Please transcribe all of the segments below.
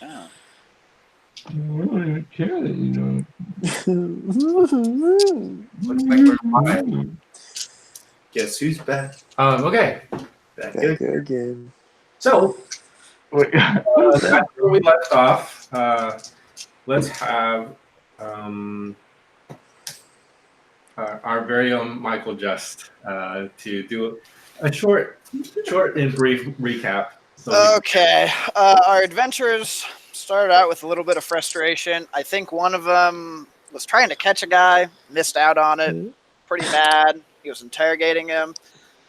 Oh. I don't even care that you know. Looks like we're live. Guess who's back? Okay. Back Back again. again. So, Wait, what is that's that? where we left off. Let's have our very own Michael Just to do a short and brief recap. So Okay. Our adventures started out with a little bit of frustration. I think one of them was trying to catch a guy, missed out on it. Pretty bad. He was interrogating him.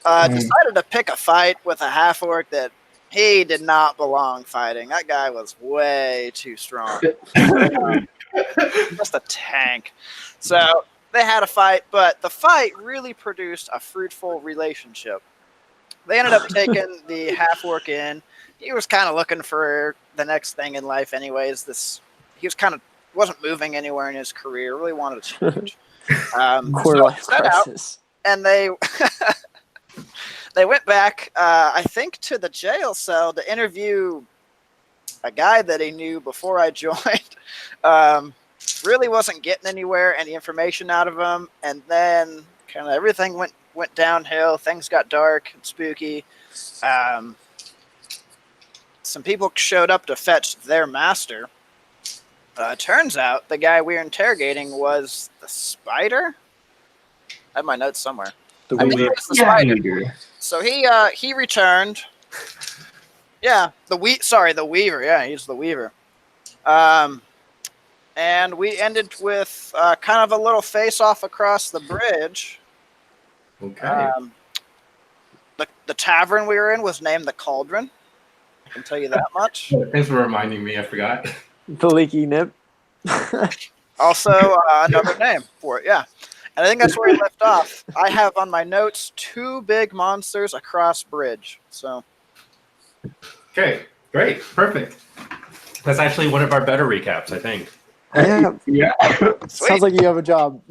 Decided to pick a fight with a half orc that he did not belong fighting. That guy was way too strong. Just a tank. So they had a fight, but the fight really produced a fruitful relationship. They ended up taking the half orc in. He was kind of looking for the next thing in life, anyways. He was wasn't moving anywhere in his career. Really wanted to change. Quarter life set out, crisis. and they went back, I think, to the jail cell to interview a guy that he knew before I joined. Really wasn't getting anywhere, any information out of him, and then kind of everything went downhill. Things got dark and spooky. Some people showed up to fetch their master. Turns out the guy we were interrogating was the spider. I have my notes somewhere. The I think Weaver. it was the spider. Weaver. So he returned. Yeah, the Weaver. Yeah, he's the Weaver. And we ended with kind of a little face-off across the bridge. okay. The tavern we were in was named the Cauldron. I can tell you that much. Thanks for reminding me. I forgot. The leaky nip. Also, another name for it, yeah. And I think that's where we left off. I have on my notes 2 big monsters across bridge. So, Okay, great, perfect. That's actually one of our better recaps, I think. Yeah. Yeah. sweet. Sounds like you have a job.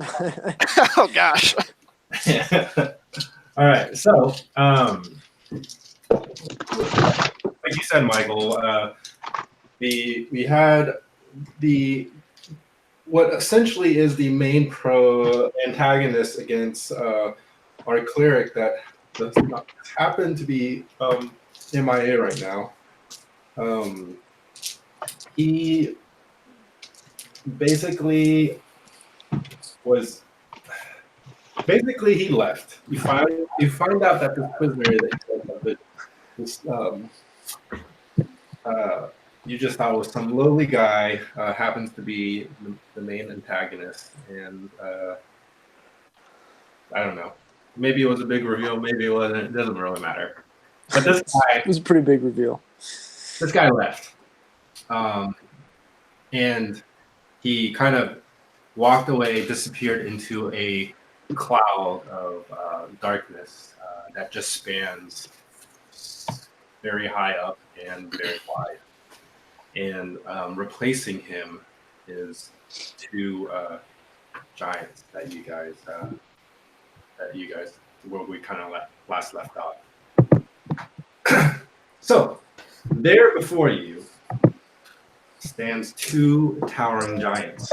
Oh gosh. All right, so like you said, Michael, we had what essentially is the main antagonist against our cleric that does not happen to be MIA right now. He basically he left. You find out that this prisoner that you just thought was some lowly guy happens to be the main antagonist, and I don't know. Maybe it was a big reveal. Maybe it wasn't. It doesn't really matter. But this guy, It was a pretty big reveal. this guy left, and he kind of walked away, disappeared into a cloud of darkness that just spans very high up and very wide. And replacing him is 2 giants that you guys where we kind of last left off. So there before you stands 2 towering giants.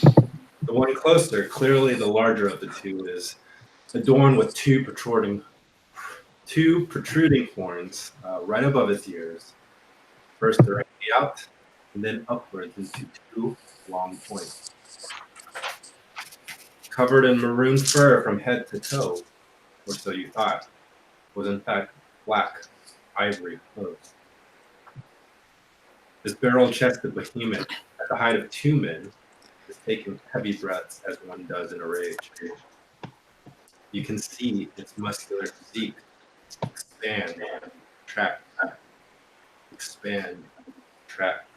The one closer, clearly the larger of the 2, is adorned with 2 protruding horns right above his ears, first directly out and then upwards into 2 long points. Covered in maroon fur from head to toe, or so you thought, was in fact black ivory clothes. This barrel-chested behemoth, at the height of 2 men, is taking heavy breaths as one does in a rage. You can see its muscular physique expand, contract, expand, contract.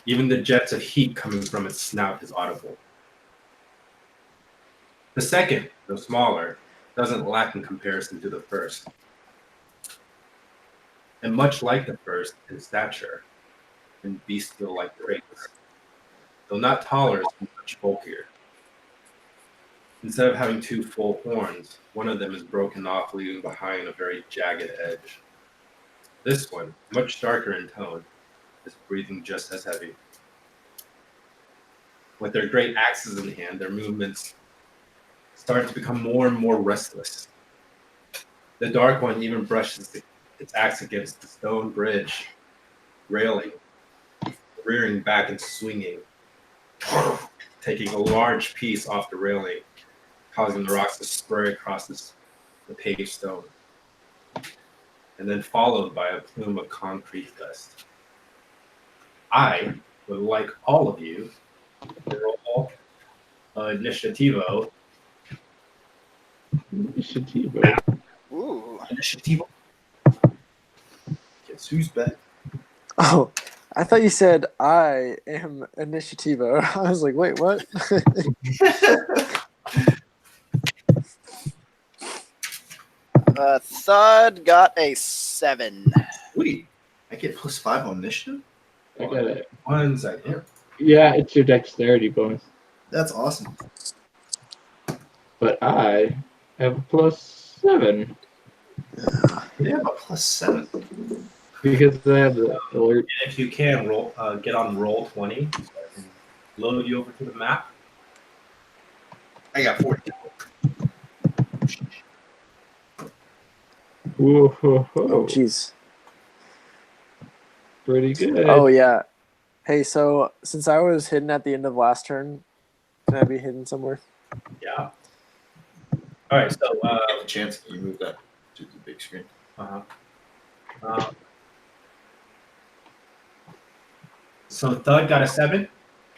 Even the jets of heat coming from its snout is audible. The second, though smaller, doesn't lack in comparison to the first. And much like the first in stature and bestial-like traits, though not taller, it's much bulkier. Instead of having 2 full horns, one of them is broken off, leaving behind a very jagged edge. This one, much darker in tone, is breathing just as heavy. With their great axes in hand, their movements start to become more and more restless. The dark one even brushes its axe against the stone bridge railing, rearing back and swinging, taking a large piece off the railing, causing the rocks to spray across the paved stone, and then followed by a plume of concrete dust. I would like all of you to roll Initiativo. Initiative. Ooh. Initiativo. Guess who's back? Oh, I thought you said I am Initiativo. I was like, wait, what? Thud got a 7. Wait, I get +5 on initiative? I got it. 1 second. Yeah, it's your dexterity bonus. That's awesome. But I have a +7 They have a +7. because I have the alert. And if you can roll, get on roll 20, so I can load you over to the map. I got 14. Whoa, Oh, jeez. pretty good. Oh, yeah. Hey, so since I was hidden at the end of last turn, can I be hidden somewhere? Yeah. All right. So, Get a chance if you move that to the big screen. So Thud got a 7.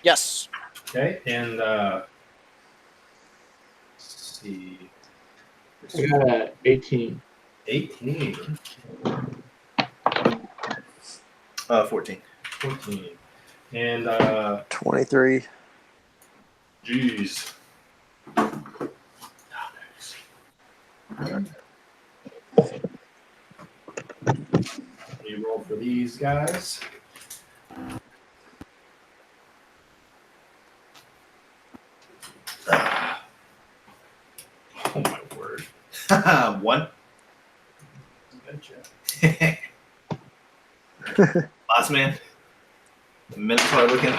Yes. Okay, and let's see. I got 18. 18. 14. 14. And 23. geez. You roll for these guys. Oh my word. 1. Gotcha. Last man. The minotaur looking.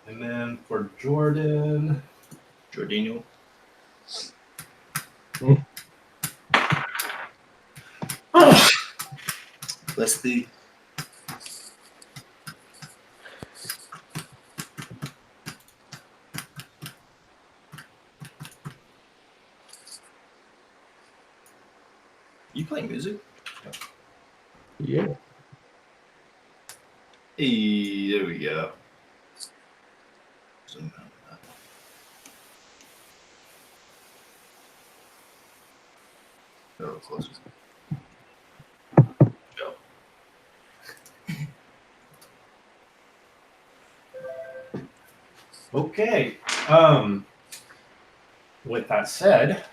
And then for Jordan. Jordino. Let's see. You playing music? Yeah. Hey, there we go. A little closer. Go. Okay. With that said,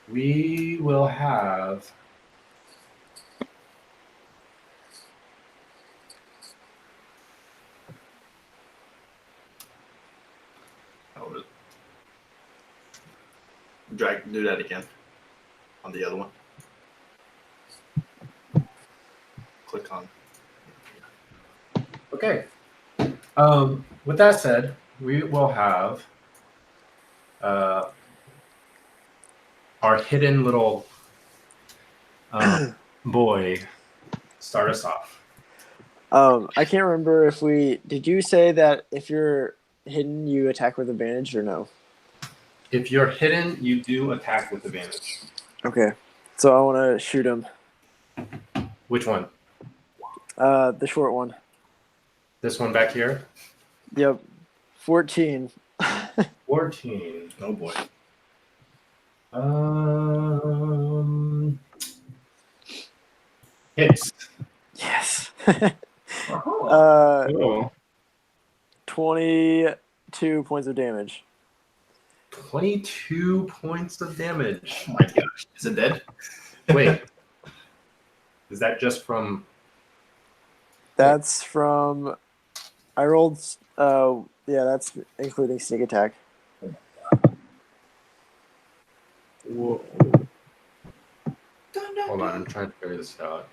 we will have Do that again on the other one. Click on. okay. With that said, we will have our hidden little boy start us off. I can't remember if did you say that if you're hidden, you attack with advantage or no? If you're hidden, you do attack with advantage. Okay. So I want to shoot him. Which one? The short one. This one back here? Yep. 14. 14. Oh boy. Hits. Yes. Oh. 22 points of damage. 22 points of damage. Oh my gosh. Is it dead? Wait. Is that just from... That's from I rolled. Yeah, that's including sneak attack. Whoa. Hold on, I'm trying to figure this out.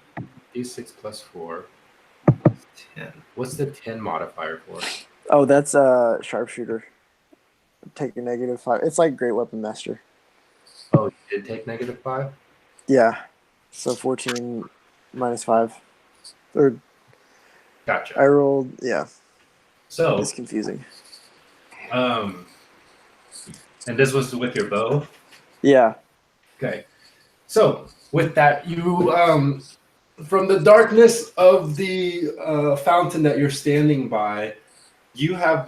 D6 plus 4. 10. What's the 10 modifier for? Oh, that's sharpshooter. Take a -5. It's like Great Weapon Master. Oh, you did take -5? Yeah. So 14 -5. Or I Gotcha. rolled. Yeah, So, it's confusing. and this was with your bow? Yeah. Okay. So, with that, you, from the darkness of the fountain that you're standing by, you have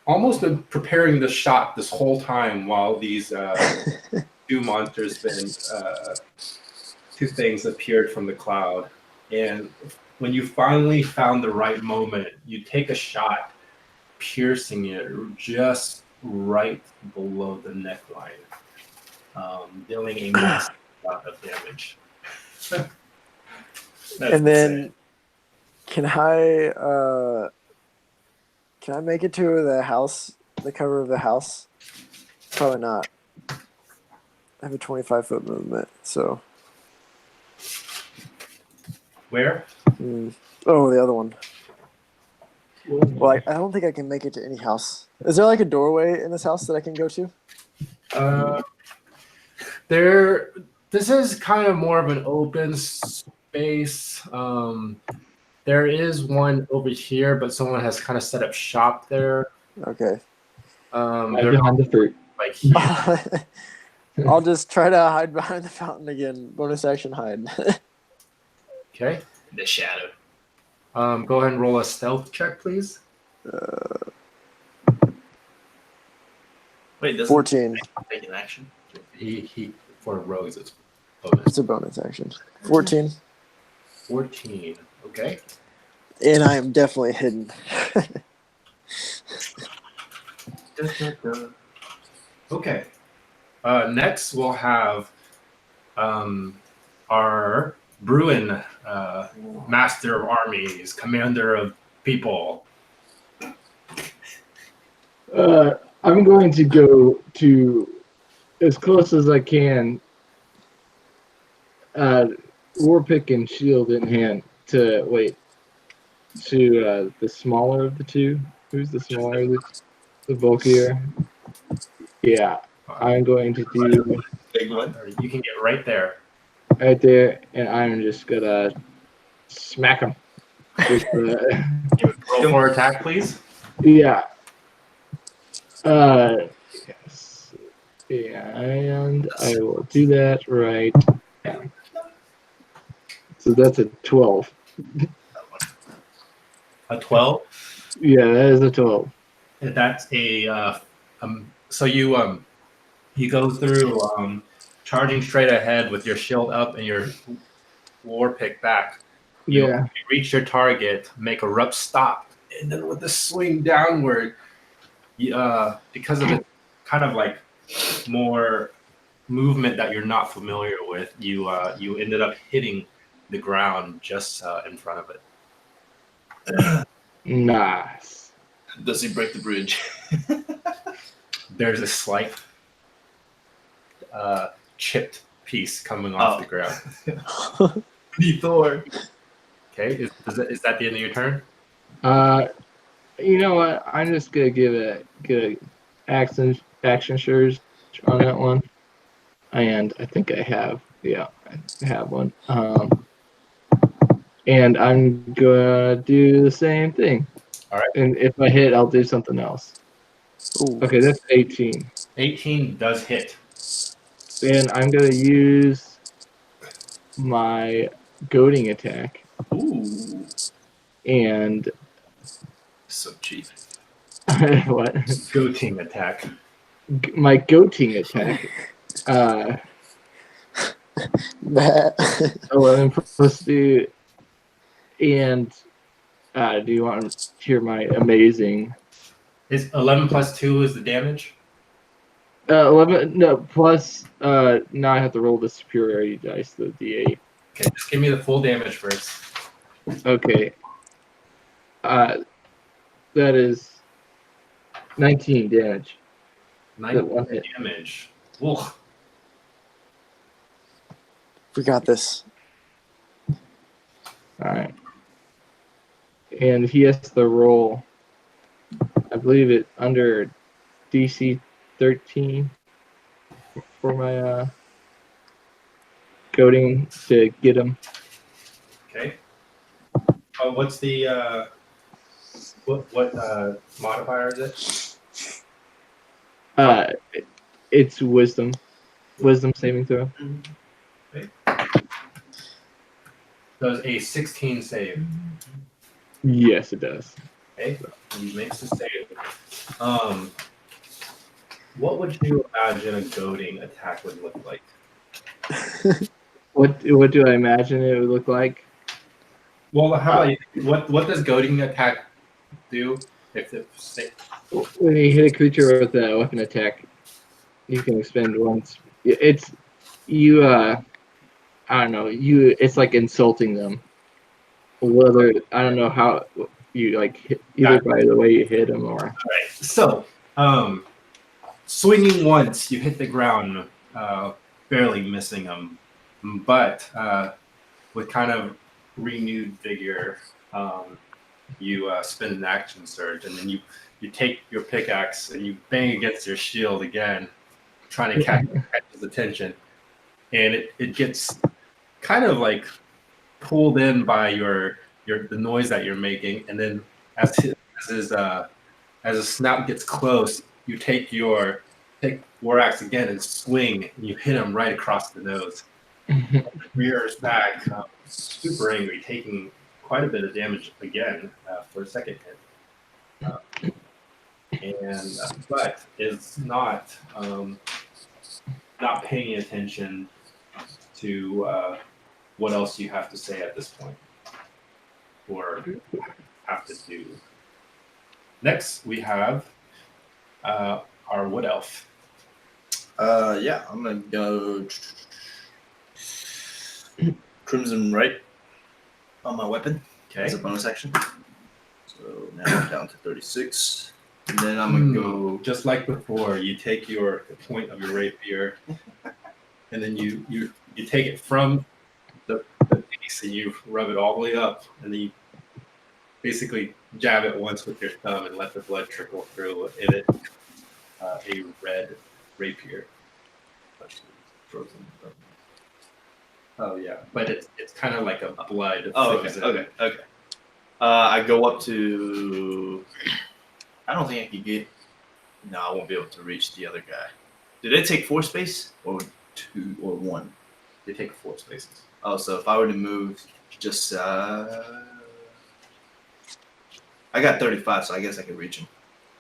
almost been preparing the shot this whole time while these two monsters two things appeared from the cloud. And when you finally found the right moment, you take a shot, piercing it just right below the neckline, dealing a massive amount of damage. And then, can I make it to the house, the cover of the house? Probably not. I have a 25-foot movement, so. Where? Oh, the other one. Well, I don't think I can make it to any house. Is there like a doorway in this house that I can go to? This is kind of more of an open space. There is one over here, but someone has kind of set up shop there. Okay. They're Behind the fruit. like here. I'll just try to hide behind the fountain again. Bonus action hide. Okay. The shadow. Go ahead and roll a stealth check, please. Wait, doesn't 14. take an action? He for rogues it's bonus. It's a bonus action. 14. 14. Okay. And I am definitely hidden. Okay. Next we'll have our Bruin, master of armies, commander of people. I'm going to go to as close as I can, war pick and shield in hand to the smaller of the two. Who's the smaller? The bulkier. Yeah, I'm going to do Big one. You can get right there. right there, and I'm just gonna smack him. Roll for attack, please. Yeah. Yes. And I will do that right now. So that's a 12. A 12. Yeah, that is a 12. And that's a so you go through charging straight ahead with your shield up and your war pick back. You reach your target, make a rough stop, and then with the swing downward, because of the kind of like more movement that you're not familiar with, you ended up hitting the ground just in front of it. Nice. Does he break the bridge? There's a slight chipped piece coming off the ground. Thor. Okay, is that the end of your turn? You know what? I'm just gonna give a action surge on that one, and I think I have. Yeah, I have one. And I'm gonna do the same thing. All right. And if I hit, I'll do something else. Ooh. Okay, that's 18. 18 does hit. Then I'm gonna use my goading attack. Ooh. And So cheap. what? Goating attack. My goating attack. 11 plus 2. And do you want to hear my amazing? Is 11 plus 2 is the damage? 11, no, plus, now I have to roll the superiority dice, the D8. Okay, just give me the full damage first. Okay. That is 19 damage. 9 one hit. damage. Ugh. We got this. All right. And he has to roll, I believe it under DC 13 for my goading to get him. Okay. What's the what modifier is it? It's wisdom saving throw. Okay. Does a 16 save? Yes, it does. Okay. He makes a save. What would you imagine a goading attack would look like? What do I imagine it would look like? Well, how about you? What does goading attack do? When you hit a creature with a weapon attack, you can expend once. It's you. I don't know. It's like insulting them. Whether I don't know how you like either by the way you hit them or. All right. So, swinging once, you hit the ground, barely missing him, but with kind of renewed vigor, you spin an action surge, and then you take your pickaxe and you bang against your shield again, trying to catch his attention, and it gets kind of like pulled in by the noise that you're making, and then as his snout gets close, you take war axe again and swing, and you hit him right across the nose. Rears back, super angry, taking quite a bit of damage again for a second hit, but is not paying attention to what else you have to say at this point or have to do. Next, we have our wood elf. Yeah, I'm gonna go Crimson Right on my weapon as a bonus action. So now I'm down to 36. And then I'm gonna go just like before. You take the point of your rapier, and then you take it from the base and you rub it all the way up, and then you basically jab it once with your thumb and let the blood trickle through in it. A red rapier. frozen. Oh yeah, but it's kind of like a blood. Oh, frozen. okay. I go up to. I don't think I could get. No, I won't be able to reach the other guy. Did it take 4 space or 2 or 1? They take 4 spaces. Oh, so if I were to move just. I got 35, so I guess I could reach him.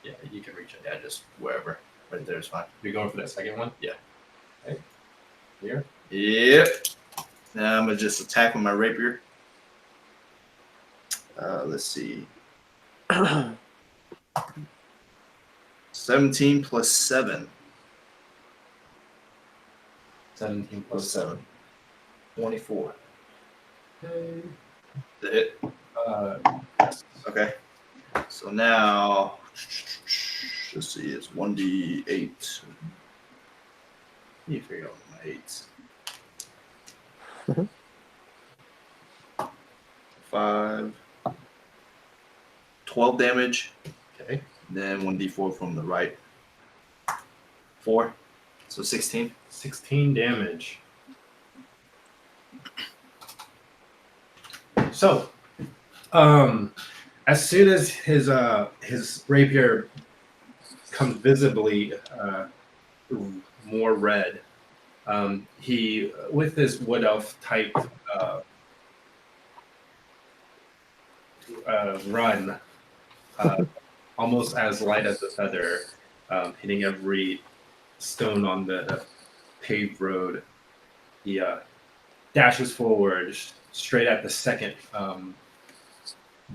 Yeah, you can reach it. Yeah, just wherever. Right there is fine. You're going for that second one? Yeah. Okay. Here. Yep. Now I'm gonna just attack with my rapier. Let's see. 17 plus 7. 17 Plus 7. 24. Okay. The hit. Yes. Okay. So now, let's see, it's 1d8. You figure out my 8s. 5. 12 damage. Okay. Then 1d4 from the right. 4. So 16. 16 damage. So, as soon as his rapier comes visibly more red, he with his wood elf type run, almost as light as a feather, hitting every stone on the paved road. He dashes forward straight at the second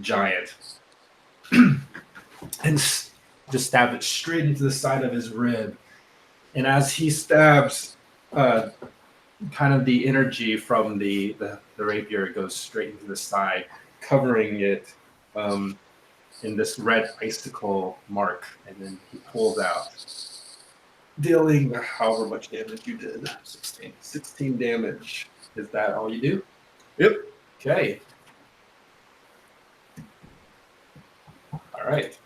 giant and just stab it straight into the side of his rib. And as he stabs, kind of the energy from the rapier goes straight into the side, covering it in this red icicle mark, and then he pulls out, dealing however much damage you did. 16. 16 damage. Is that all you do? Yep. Okay. All right.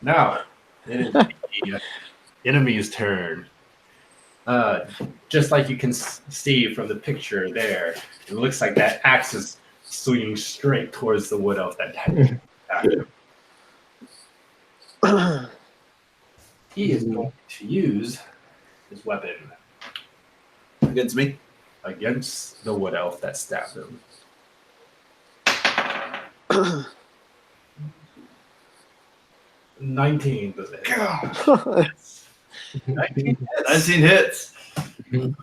Now, it is the enemy's turn. Just like you can see from the picture there, it looks like that axe is swinging straight towards the wood elf that attacked him. He is going to use his weapon Against me. against the wood elf that stabbed him. 19 does it hit? 19 hits. 19 hits.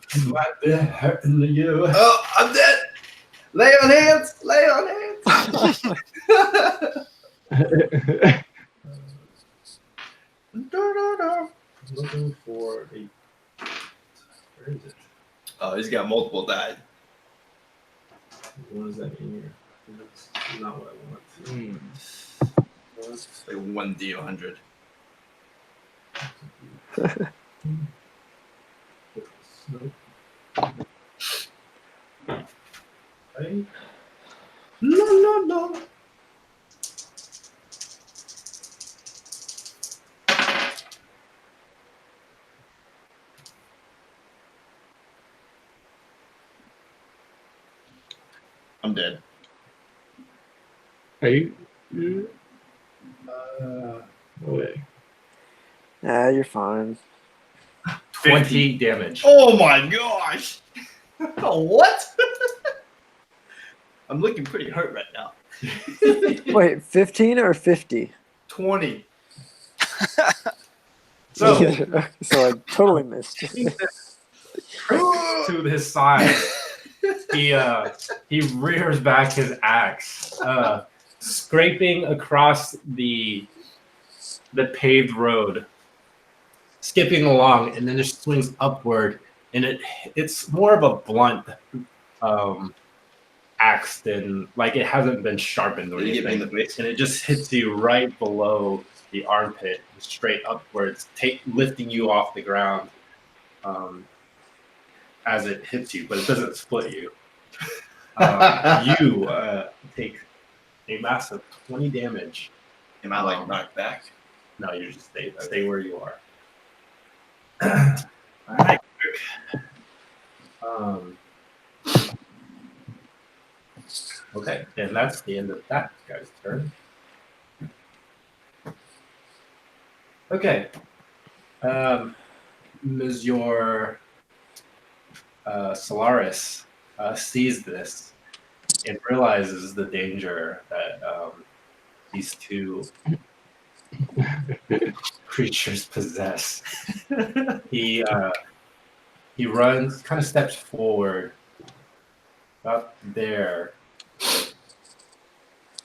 Slap the hurt in you. Oh, I'm dead. Lay on hands. Lay on hands. Looking for a. Where is it? Oh, he's got multiple die. What is that in here? That's not what I want. It's like 1d100. Okay. No. I'm dead. Are you? No way. Yeah, you're fine. 20 damage. Oh my gosh! What? I'm looking pretty hurt right now. Wait, 15 or 50? 20. So, So I totally missed. to his side, he rears back his axe, scraping across the paved road, skipping along, and then just swings upward, and it's more of a blunt axe than, like, it hasn't been sharpened or Did you get me in anything, the face? and it just hits you right below the armpit, straight upwards, lifting you off the ground as it hits you, but it doesn't split you. You take a massive 20 damage. Am I like knocked back? No, you just stay where you are. All right. Okay, and that's the end of that guy's turn. Okay. As your Solaris sees this and realizes the danger that these two creatures possess, he runs, kind of steps forward up there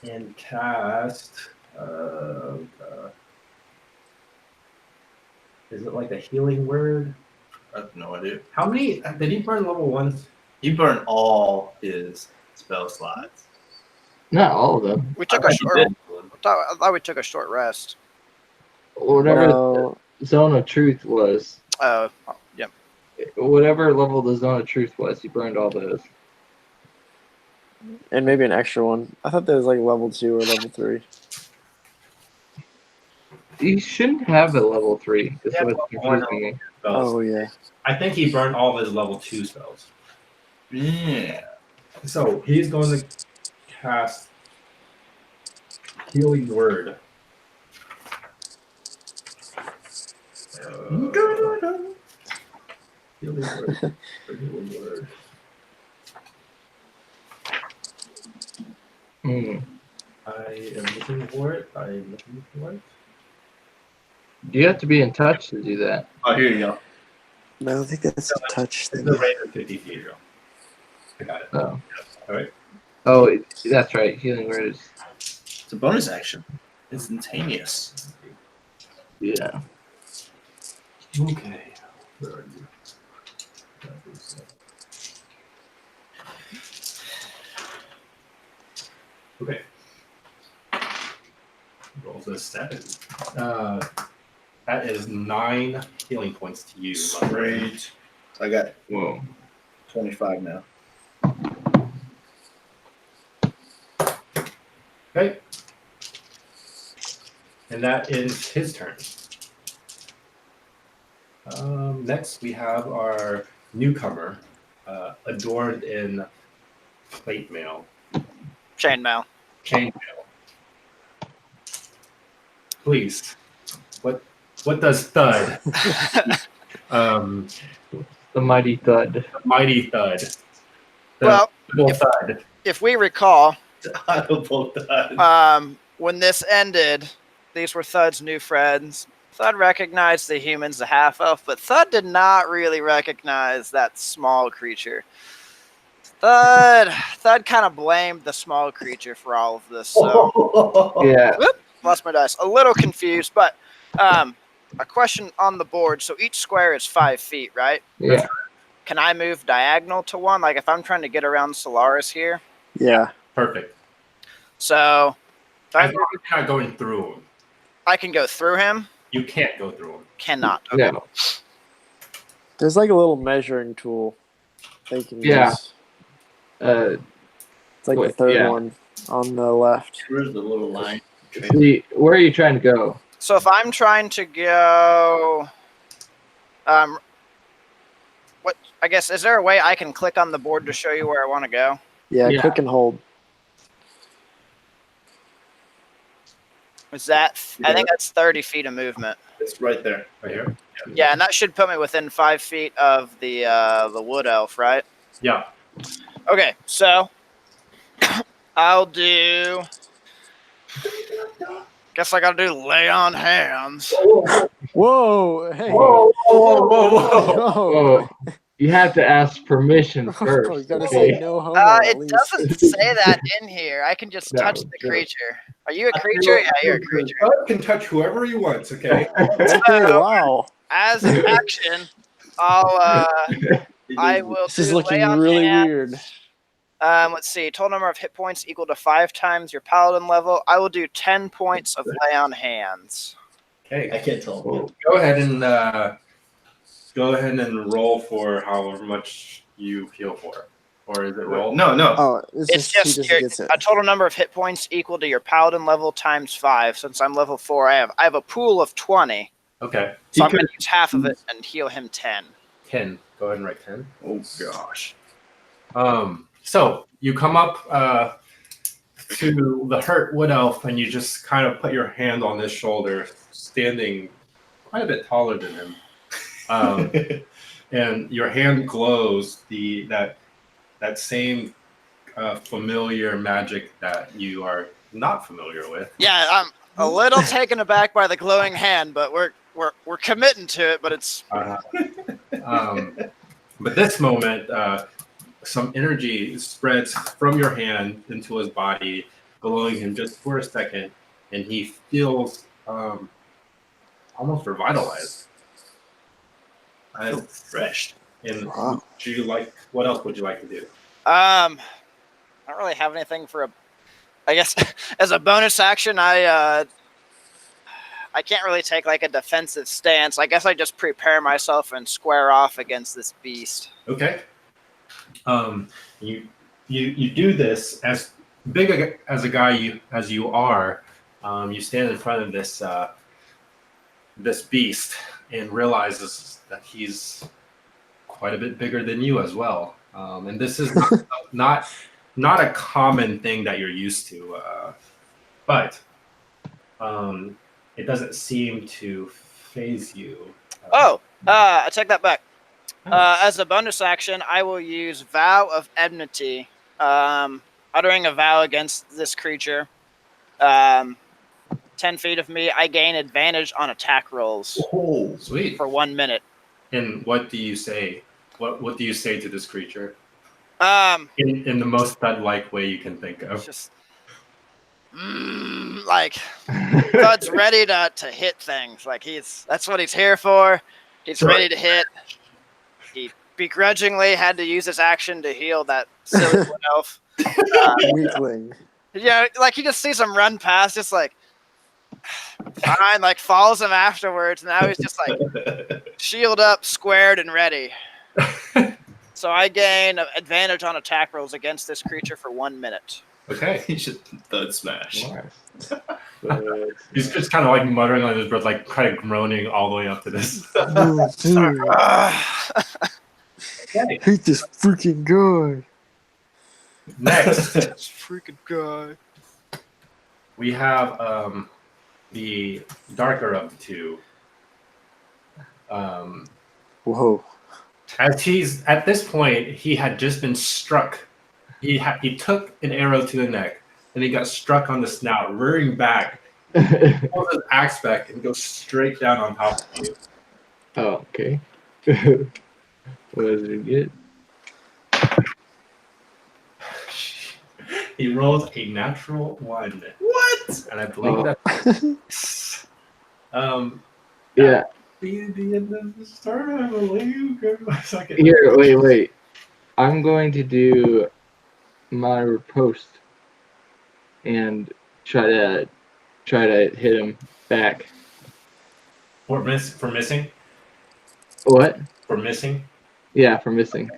and cast. Is it like a healing word? I have no idea. How many did he burn level ones? He burned all his spell slots. Not all of them. We took I a think he short. did. I thought we took a short rest. Whatever No, the Zone of Truth was, Yep. whatever level the Zone of Truth was, he burned all those. and maybe an extra one. I thought there was like level 2 or level 3. You shouldn't have a level 3. That's Yeah, what's level one. confusing me. Spells. Oh yeah. I think he burned all of his level 2 spells. Yeah. So he's going to cast Healing Word. Healing Word. Healing Word. I am looking for it. You have to be in touch to do that. Oh, here you go. No, I think that's a touch It's thing. the range of 50 feet. I got it. Oh. All right. Oh, that's right. Healing Word is. It's a bonus action. Instantaneous. Yeah. Okay. Where are you? Okay. 12 to 7. That is 9 healing points to you. Great. I got Whoa. 25 now. Okay. And that is his turn. Next, we have our newcomer, adorned in plate mail, Chainmail. chainmail. Please, what does thud? The mighty thud. Mighty thud. The Well, double thud. if we recall, Audible done. when this ended, these were Thud's new friends. Thud recognized the humans, the half-elf, but Thud did not really recognize that small creature. Thud kind of blamed the small creature for all of this. So, Yeah. whoop, lost my dice. A little confused, but a question on the board. So each square is 5 feet, right? Yeah. Can I move diagonal to one? Like if I'm trying to get around Solaris here. Yeah. Perfect. So As long as you're not going through him. I can go through him. You can't go through him. Cannot. Okay. No. There's like a little measuring tool they can Yeah. use. Uh, It's like the wait, third yeah. one on the left. Where's the little line? see, where are you trying to go? So if I'm trying to go, what I guess is there a way I can click on the board to show you where I want to go? Yeah, Yeah. click and hold. Is that? I think that's 30 feet of movement. It's right there. Right here? Yeah, and that should put me within 5 feet of the wood elf, right? Yeah. Okay, so I'll do. Guess I gotta do lay on hands. Whoa! Hey! Whoa, whoa, whoa, whoa. Oh, you have to ask permission You first. gotta okay? say no homo at It least. doesn't say that in here. I can just No, touch the sure. creature. Are you a creature? Yeah, you're a creature. Thud can touch whoever he wants, okay? Okay, wow. As an action, I'll I will This is do looking lay on really hands. weird. Let's see. Total number of hit points equal to 5 times your paladin level. I will do 10 points of lay on hands. Okay. I can't tell. Whoa. Go ahead and roll for however much you heal for. Or is it roll? No, no. Oh, it's It's just, just he just your, gets it. a total number of hit points equal to your paladin level times 5. Since I'm level 4, I have a pool of 20. Okay. So I'm going to use half of it and heal him 10. 10. Go ahead and write 10. Oh gosh. So you come up to the hurt wood elf and you just kind of put your hand on his shoulder, standing quite a bit taller than him. And your hand glows that same familiar magic that you are not familiar with. Yeah, I'm a little taken aback by the glowing hand, but we're committing to it. But it's But this moment, some energy spreads from your hand into his body, glowing him just for a second, and he feels almost revitalized. I feel refreshed. And Wow. what else would you like to do? I don't really have anything for I guess as a bonus action, I can't really take like a defensive stance. I guess I just prepare myself and square off against this beast. Okay. You do this as big as a guy as you are. You stand in front of this beast and realizes that he's quite a bit bigger than you as well. And this is not a common thing that you're used to, but it doesn't seem to phase you. I take that back. As a bonus action, I will use Vow of Enmity, uttering a vow against this creature. 10 feet of me, I gain advantage on attack rolls Oh, Sweet. for 1 minute. And what do you say? What do you say to this creature Um, in the most thud-like way you can think of? just like Bud's ready to hit things. Like that's what he's here for. He's Sure. ready to hit. He begrudgingly had to use his action to heal that silly wood elf. Weakling. Yeah, like he just sees him run past, just like, Fine, like follows him afterwards. Now he's just like shield up, squared, and ready. So I gain advantage on attack rolls against this creature for 1 minute. Okay. He should thud smash. Nice. He's just kind of like muttering on his breath, like kind of groaning all the way up to this. Okay. Hate this freaking guy. Next, This freaking guy. we have the darker of the two. Whoa. As he's at this point, he had just been struck. He took an arrow to the neck, and he got struck on the snout, rearing back, pulls his axe back, and goes straight down on top of you. Oh, okay. What does it get? He rolls a natural 1. What? And I believe that's Yeah. the end of the story, I believe. Give me a second. Here, wait. I'm going to do my riposte and try to hit him back. For missing? What? For missing? Yeah, for missing.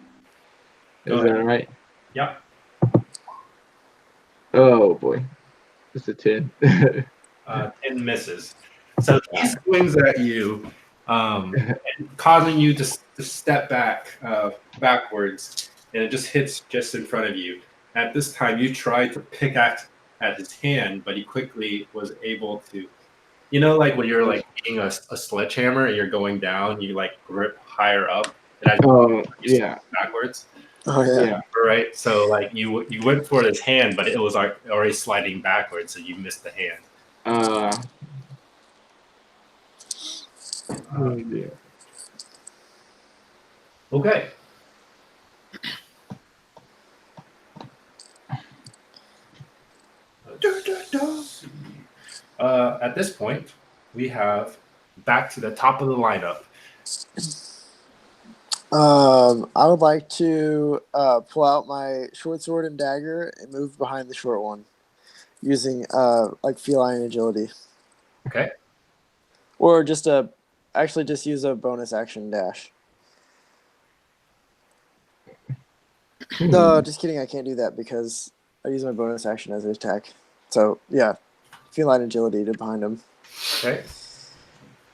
Go Is ahead. that right? Yep. Oh boy, just a 10. 10 misses. So he swings at you, causing you to step back backwards, and it just hits just in front of you. At this time, you try to pickaxe at his hand, but he quickly was able to. You know, like when you're like eating a sledgehammer and you're going down, you like grip higher up, and as Oh you yeah, backwards. Oh yeah. yeah. Right. So like you went for his hand, but it was like already sliding backwards, so you missed the hand. Oh dear. Okay. At this point, we have back to the top of the lineup. I would like to pull out my short sword and dagger and move behind the short one, using like feline agility, Okay. or just use a bonus action dash. No, just kidding. I can't do that because I use my bonus action as an attack. So yeah, feline agility to behind him. Okay.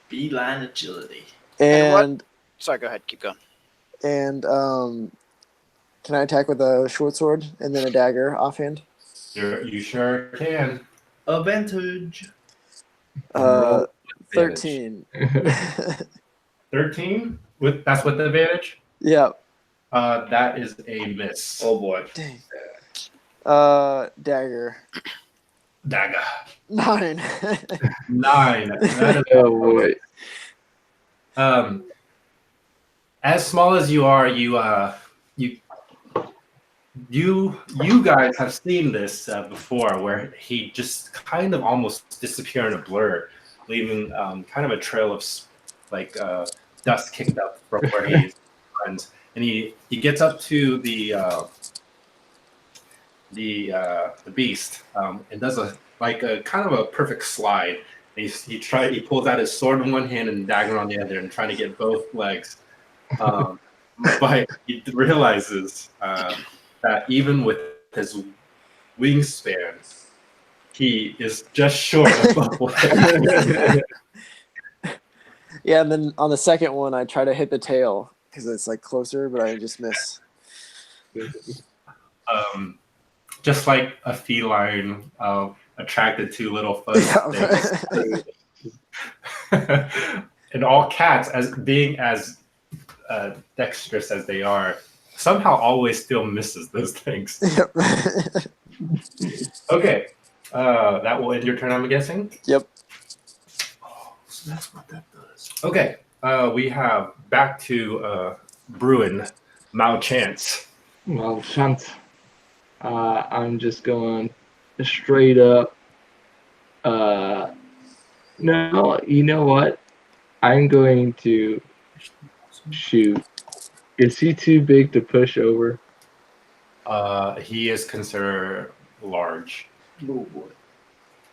Beeline agility. And Sorry, go ahead. Keep going. and can I attack with a short sword and then a dagger offhand? You sure can. Advantage. Roll 13. 13 that's with the advantage. Yeah. That is a miss. Oh boy. Dang. Dagger. Dagger. 9. 9. That is Oh boy. As small as you are, you guys have seen this before, where he just kind of almost disappeared in a blur, leaving kind of a trail of like dust kicked up from where he runs, and he gets up to the beast and does a kind of a perfect slide. He pulls out his sword in one hand and dagger on the other, and trying to get both legs. But he realizes that even with his wingspan, he is just short of both legs. Yeah, and then on the second one, I try to hit the tail because it's like closer, but I just miss. Just like a feline attracted to little fuzz things. And all cats, as being as dexterous as they are, somehow always still misses those things. Yep. Okay, that will end your turn, I'm guessing. Yep. Oh, so that's what that does. Okay, we have back to Bruin Malchance. Well, shunt. I'm just going straight up. No, you know what? I'm going to shoot. Is he too big to push over? He is considered large. Oh boy.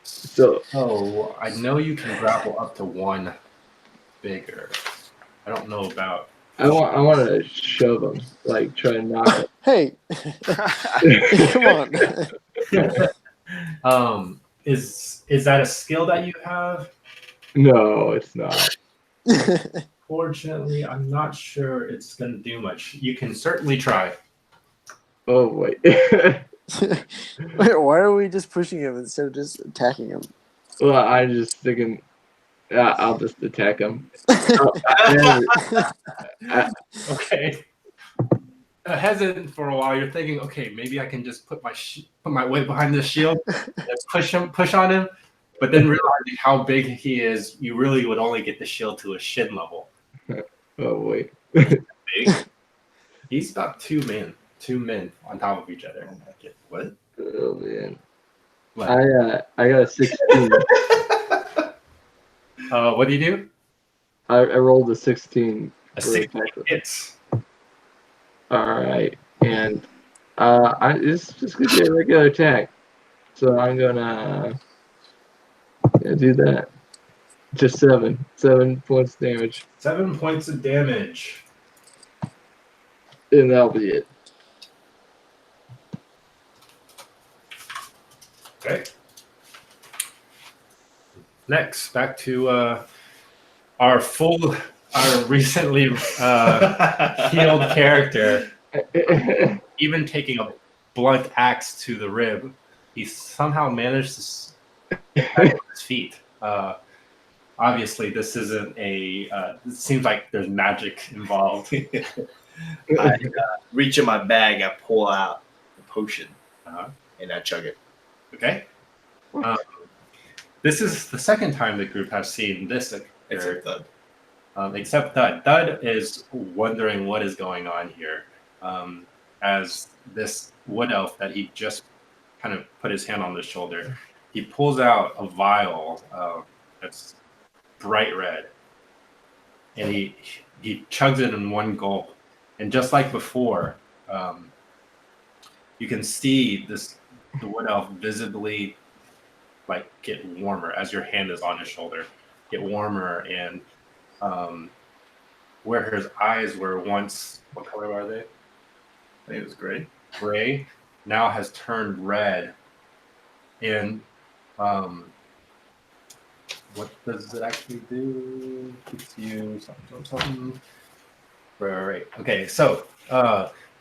So Oh, I know you can grapple up to one bigger. I don't know about. I want to shove him, like try to knock him. Hey, come on. Is that a skill that you have? No, it's not. Fortunately, I'm not sure it's going to do much. You can certainly try. Oh wait. Wait, why are we just pushing him instead of just attacking him? Well, I just thinking. I'll just attack him. I- Okay. Hesitant for a while, you're thinking, okay, maybe I can just put my weight behind this shield and push on him. But then realizing how big he is, you really would only get the shield to a shin level. oh wait. Big. He's about two men on top of each other. What? Oh man. What? I got a 16. What do you do? I rolled a 16. A for 16 attack. hits. All right, and it's just gonna be a regular attack. So I'm gonna do that. Just 7 points damage, 7 points of damage. and that'll be it. Okay. Next, back to our recently healed character. Even taking a blunt axe to the rib, he somehow managed to get back on his feet. Obviously, this isn't a. It seems like there's magic involved. I reach in my bag, I pull out the potion, Uh-huh. and I chug it. Okay. This is the second time the group has seen this Except Thud. except Thud. Thud is wondering what is going on here, as this wood elf that he just kind of put his hand on the shoulder. He pulls out a vial that's bright red, and he chugs it in one gulp. And just like before, you can see the wood elf visibly like get warmer as your hand is on his shoulder, get warmer, and where his eyes were once, what color are they? I think it was great. Gray, now has turned red. And what does it actually do? Gives you something. Right. Okay, so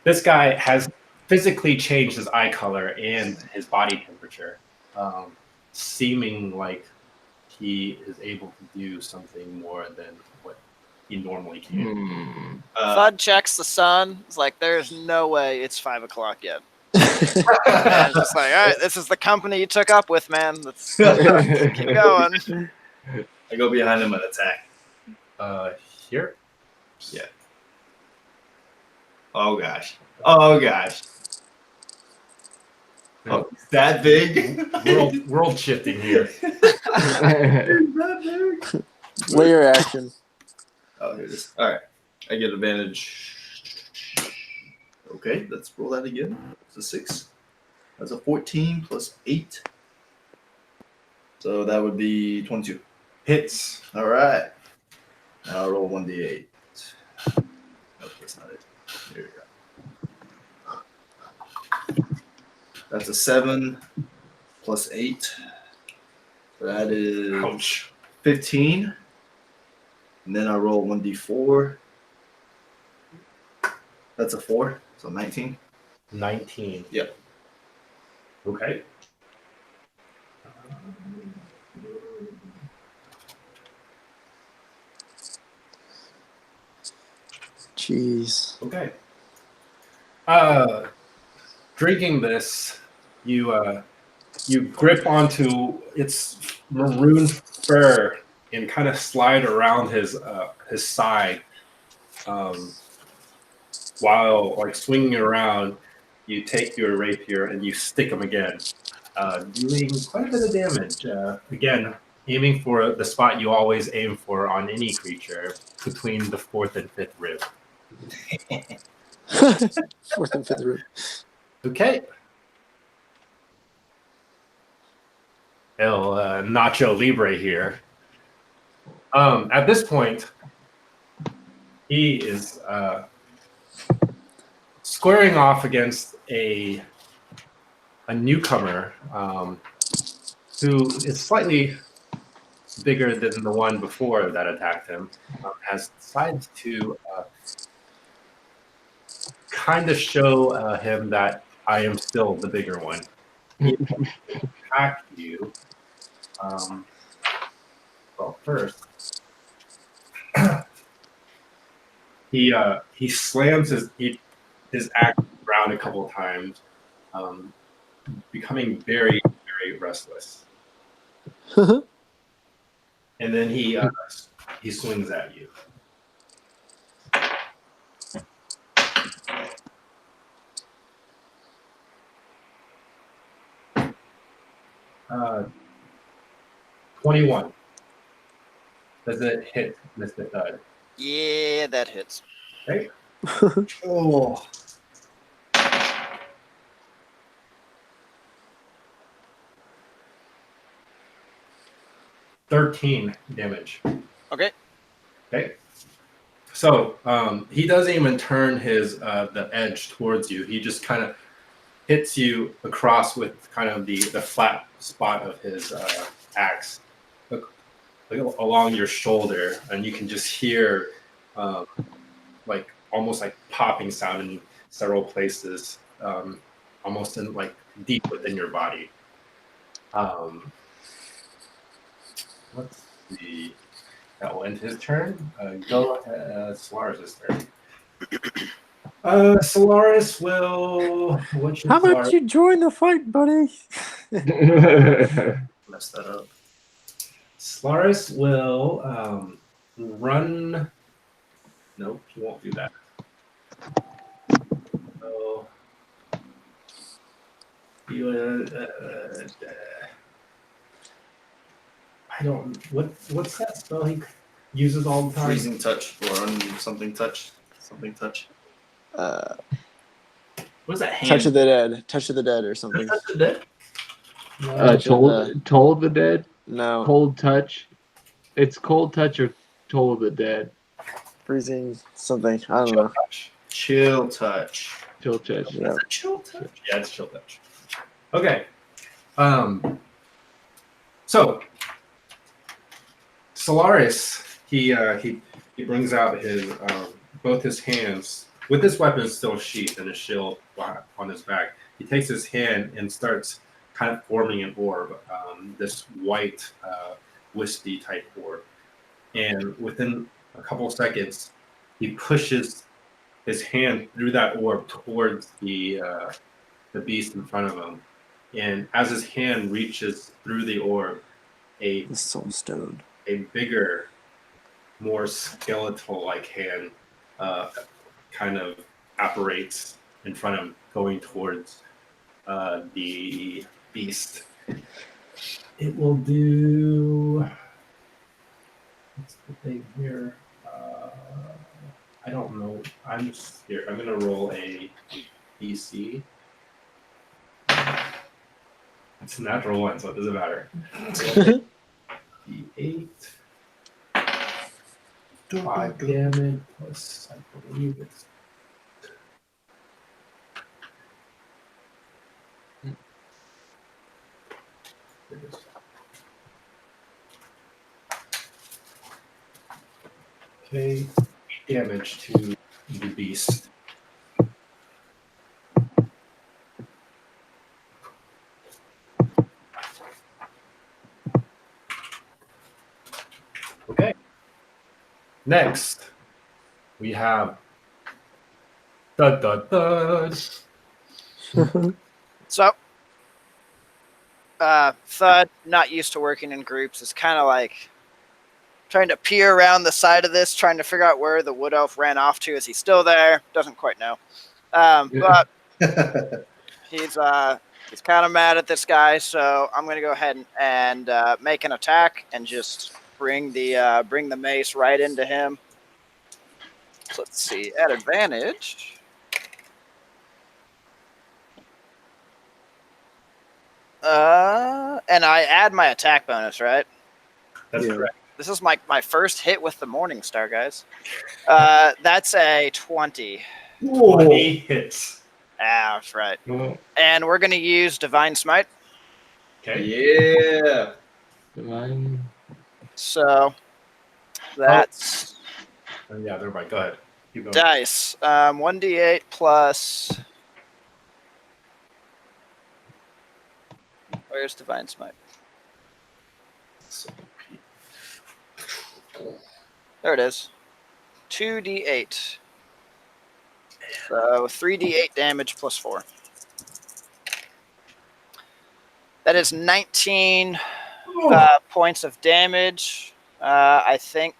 this guy has physically changed his eye color and his body temperature, seeming like he is able to do something more than what he normally can. Thud checks the sun. It's like, there's no way it's 5 o'clock yet. And it's just like, all right, this is the company you took up with, man. Let's keep going. I go behind him and attack. Here? Yeah. Oh gosh. Oh gosh. Oh, it's that big? World shifting here. That big? Layer action. Oh, here it is. All right. I get advantage. Okay, let's roll that again. It's a 6. That's a 14 plus 8. So that would be 22. Hits. All right. Now I'll roll 1d8. Nope, that's not it. Here we go. That's a 7 plus 8. So that is Ouch. 15. And then I roll 1d4. That's a 4. So 19. 19. Yep. Okay. Jeez. Okay. Drinking this, you grip onto its maroon fur and kind of slide around his side, while like swinging around. You take your rapier and you stick him again, doing quite a bit of damage. Again, aiming for the spot you always aim for on any creature, between the 4th and 5th rib. 4th and 5th room. Okay. Nacho Libre here. At this point, he is squaring off against a newcomer who is slightly bigger than the one before that attacked him. Has decided to kind of show him that I am still the bigger one. He will attack you. Well, first, he slams his axe around a couple of times, becoming very, very restless. And then he swings at you. 21. Does it hit, Mr. Thud? Yeah, that hits. Okay. Oh. $13 damage. Okay. Okay. So he doesn't even turn his the edge towards you. He just kind of hits you across with kind of the flat spot of his axe along your shoulder, and you can just hear like almost like popping sound in several places, almost in like deep within your body. Let's see. That will end his turn. Go ahead, Solaris' turn. Solaris will. What should How about Solaris? you join the fight, buddy? Mess that up. Solaris will run. Nope, he won't do that. So he would. I don't. What's that spell he uses all the time? Freezing touch or something touch. Something touch. What is that hand? Touch of the dead. Touch of the dead or something. Touch of the dead? Toll the dead. No. Cold touch. It's cold touch or toll the dead. Freezing something. I don't Chill know. touch. Chill touch. Chill touch. Yeah. Is that chill touch? Yeah, it's chill touch. Okay. So Solaris, he brings out his both his hands with his weapon still sheathed and his shield on his back. He takes his hand and starts kind of forming an orb, this white, wispy type orb. And within a couple of seconds, he pushes his hand through that orb towards the beast in front of him. And as his hand reaches through the orb, The soul stone. a bigger, more skeletal-like hand kind of apparates in front of him, going towards the beast. It will do. What's the thing here? I don't know. I'm scared. I'm gonna roll a DC. It's a natural one, so it doesn't matter. D8. 5 damage plus, I believe it's. Here it is. Okay, 8 damage to the beast. Okay. Next, we have Thud Thud Thud. So, Thud, not used to working in groups, is kind of like trying to peer around the side of this, trying to figure out where the wood elf ran off to. Is he still there? Doesn't quite know. But he's kind of mad at this guy, so I'm going to go ahead and make an attack and just bring the mace right into him. So let's see, at advantage. And I add my attack bonus, right? That's Yeah. correct. This is my first hit with the Morning Star, guys. That's a 20. 20 hits. That's right. Well, And we're going to use Divine Smite. Okay. Yeah. divine. So that's Yeah, they're right. Go ahead. Keep going. dice. 1d8 plus. Where's Divine Smite? There it is. 2d8. So 3d8 damage plus 4. That is 19 points of damage. I think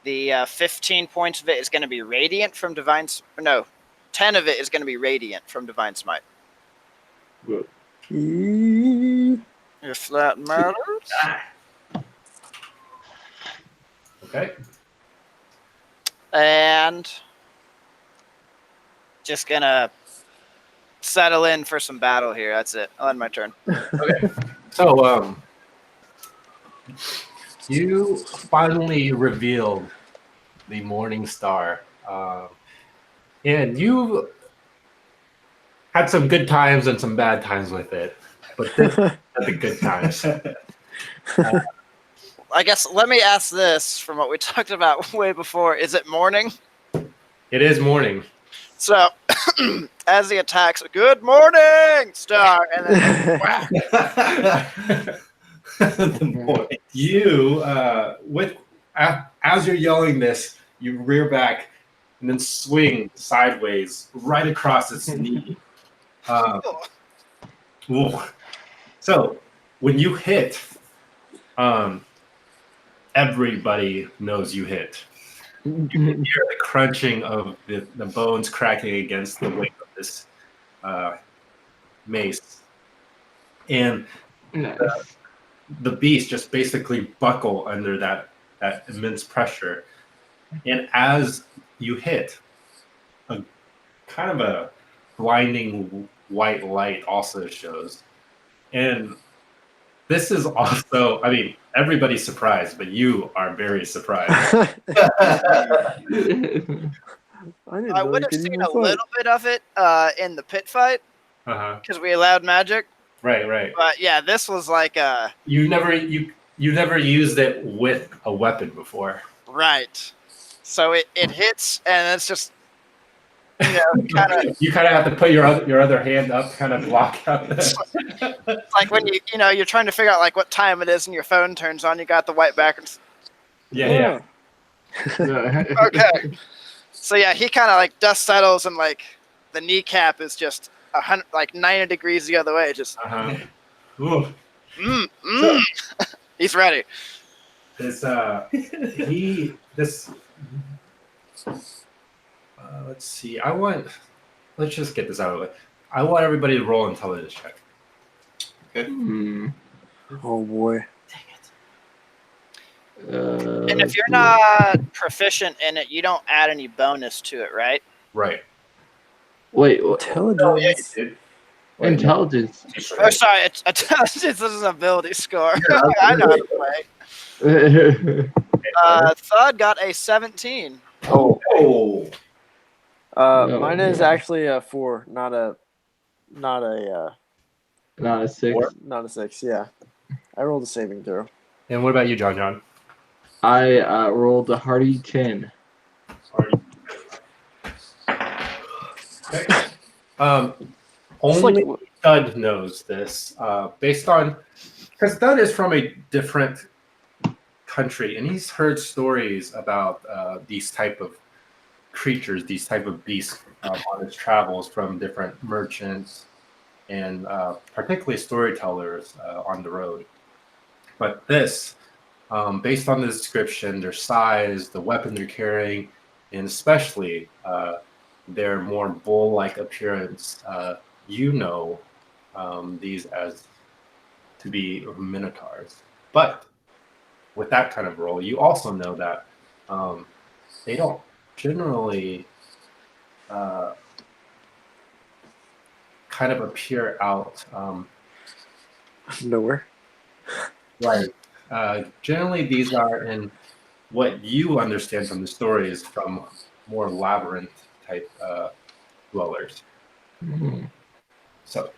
the 15 points of it is going to be radiant from Divine. No, 10 of it is going to be radiant from Divine Smite. Good. If that matters. Okay. And just gonna settle in for some battle here. That's it. I'll end my turn. So, you finally revealed the Morning Star, and you had some good times and some bad times with it, but this are the good times. I guess let me ask this from what we talked about way before. Is it morning? It is morning. So as he attacks, good morning, Star, and then The morning. You, as you're yelling this, you rear back and then swing sideways right across its knee. Ooh. So when you hit, everybody knows you hit. You can hear the crunching of the bones cracking against the weight of this mace. And Nice. the beast just basically buckle under that immense pressure. And as you hit, a kind of a blinding white light also shows. And this is also, I mean, everybody's surprised, but you are very surprised. I didn't I know would you have could seen even a fight. little bit of it in the pit fight Uh-huh. because we allowed magic. Right. But yeah, this was like You never used it with a weapon before. right. So it hits and it's just kind of You kind of have to put your other hand up, kind of block out the. like when you're trying to figure out like what time it is and your phone turns on. You got the white background. Yeah. Okay. So yeah, he kind of like dust settles and like the kneecap is just 90 degrees the other way. Just Uh-huh. Ooh. He's ready. This let's see. Let's just get this out of the way. I want everybody to roll intelligence check. Hmm. Oh boy. And if you're not proficient in it, you don't add any bonus to it, right? Right. Wait, Intelligence. Dude. intelligence. Oh, sorry, it's intelligence. This is an ability score. I know how to play. Thud got a 17. Oh. No, Mine is yeah. actually a 4, not a Not a 6. not a 6. Yeah, I rolled a saving throw. And what about you, John? I rolled a hearty 10. Okay. Just Only like Thud knows this, based on because Thud is from a different country, and he's heard stories about these type of creatures, these type of beasts on his travels from different merchants and particularly storytellers on the road. But this, based on the description, their size, the weapon they're carrying, and especially their more bull-like appearance, these as to be minotaurs. But with that kind of role, you also know that they don't generally kind of appear out Nowhere. Right. Generally, these are in what you understand from the stories from more labyrinth type dwellers. Hmm. So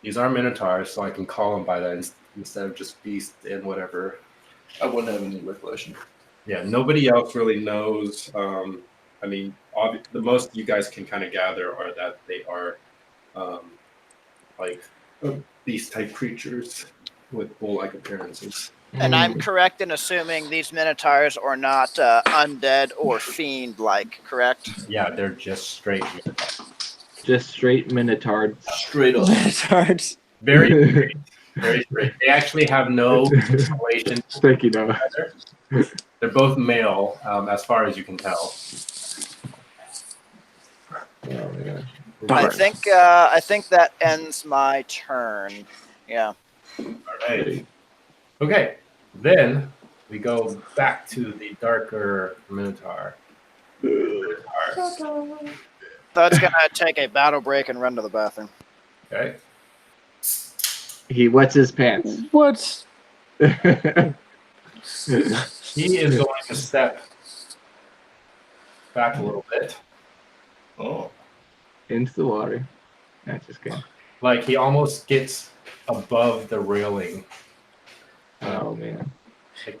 these are minotaurs, so I can call them by that instead of just beast and whatever. I wouldn't have any recollection. Yeah, nobody else really knows. I mean, the most you guys can kind of gather are that they are like beast type creatures with bull-like appearances. And I'm Mm. correct in assuming these minotaurs are not undead or fiend-like, correct? Yeah, they're just straight. Just straight minotaurs. Straight up. Minotaurs. Very straight. Very straight. They actually have no relation Sticky though. together. They're both male, as far as you can tell. Oh my gosh. I think that ends my turn. Yeah. All right. Okay. Then we go back to the darker Minotaur. So it's gonna take a battle break and run to the bathroom. Okay. He wets his pants. What? He is going to step back a little bit. Oh. Into the water. Not just kidding. Like he almost gets above the railing. Oh man.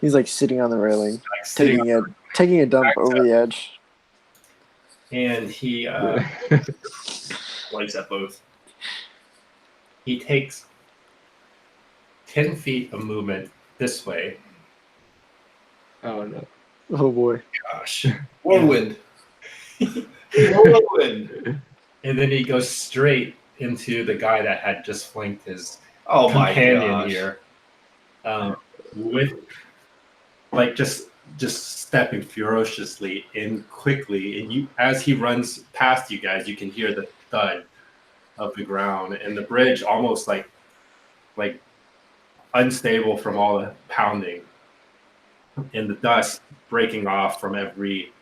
He's like sitting on the railing, Like sitting taking a dump over the edge. and he Likes that both. he takes 10 feet of movement this way. Oh no. Oh boy. Gosh. Whirlwind. Whirlwind. And then he goes straight into the guy that had just flanked his Oh my companion gosh. here. With like just stepping ferociously in quickly, and you as he runs past you guys, you can hear the thud of the ground and the bridge almost like unstable from all the pounding and the dust breaking off from every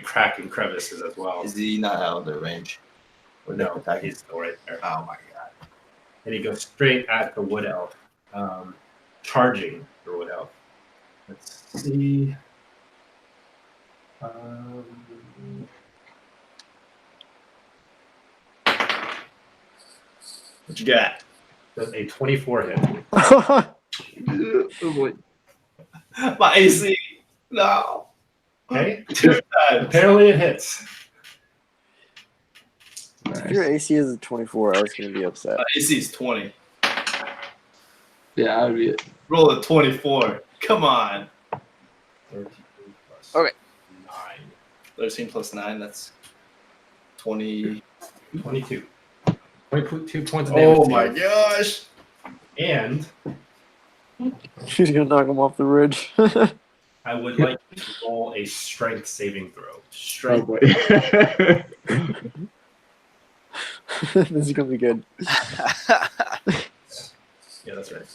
crack and crevices as well. Is he not out of their range? Or No, attack? he's still right there. Oh my god. And he goes straight at the wood elf, charging the wood elf. Let's see. What you got? Does a 24 hit? Oh boy. My AC. No. Okay. Two times. Apparently it hits. If your Nice. AC is a 24, I was going to be upset. My AC is 20. Yeah, I would be it. Roll a 24. Come on. 13 plus Okay. 9. 13 plus 9, that's 20. 22. 22 points of damage. Oh my gosh. And She's going to knock him off the ridge. I would like you to roll a strength saving throw. Oh Strength. boy. This is going to be good. Yeah, that's right.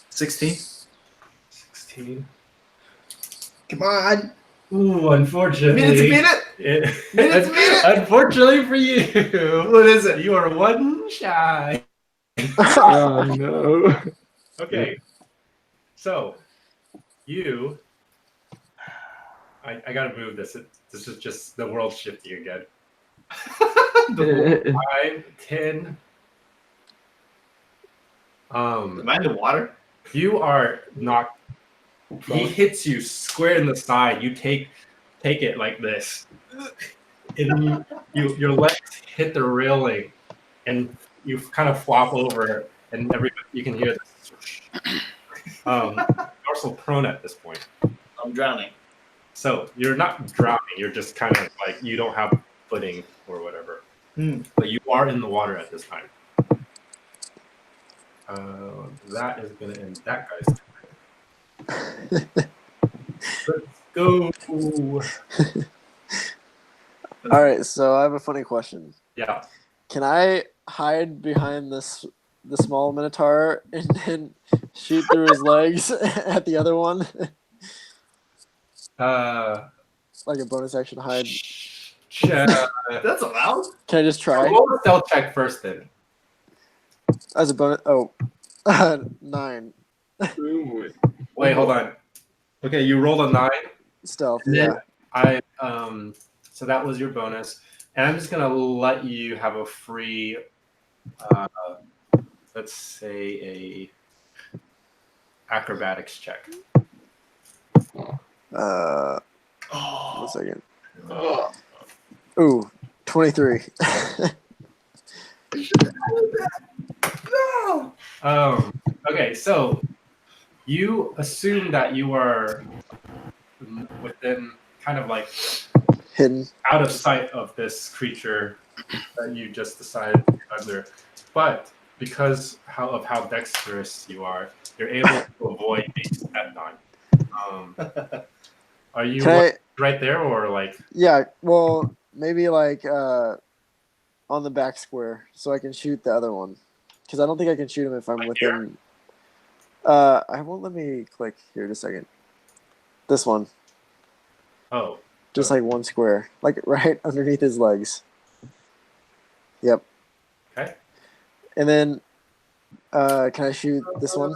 16. 16. Come on. Ooh, unfortunately. Minutes a minute. Minutes a minute. Unfortunately for you. What is it? You are one shy. Oh no. Okay. So, you. I gotta move this. This is just the world shifting again. 5, 10. Am I in the water? You are knocked. He hits you square in the side. You take it like this, and your legs hit the railing, and you kind of flop over, and you can hear this. Dorsal prone at this point. I'm drowning. So you're not drowning. You're just kind of like you don't have footing or whatever. But you are in the water at this time. That is going to end that guy's turn. Let's go. All right, so I have a funny question. Yeah. Can I hide behind the small minotaur and then shoot through his legs at the other one? Like a bonus action hide. That's allowed? Can I just try? Roll a stealth check first, then. As a bonus. Oh, 9 Wait, hold on. Okay, you rolled a 9. stealth. And then Yeah. so that was your bonus, and I'm just gonna let you have a free, let's say a acrobatics check. One Oh, second. Oh, Ooh, 23. no! Okay, so you assume that you are within kind of like Hidden. out of sight of this creature that you just decided to be under, but because of how dexterous you are, you're able to avoid being stepped on. Are you Can I? right there, or like? Yeah. Well, maybe like on the back square, so I can shoot the other one. Because I don't think I can shoot him if I'm Like within. I won't let me click here. Just a second. This one, Oh, just like one square, like right underneath his legs. Yep. okay. And then, can I shoot this one?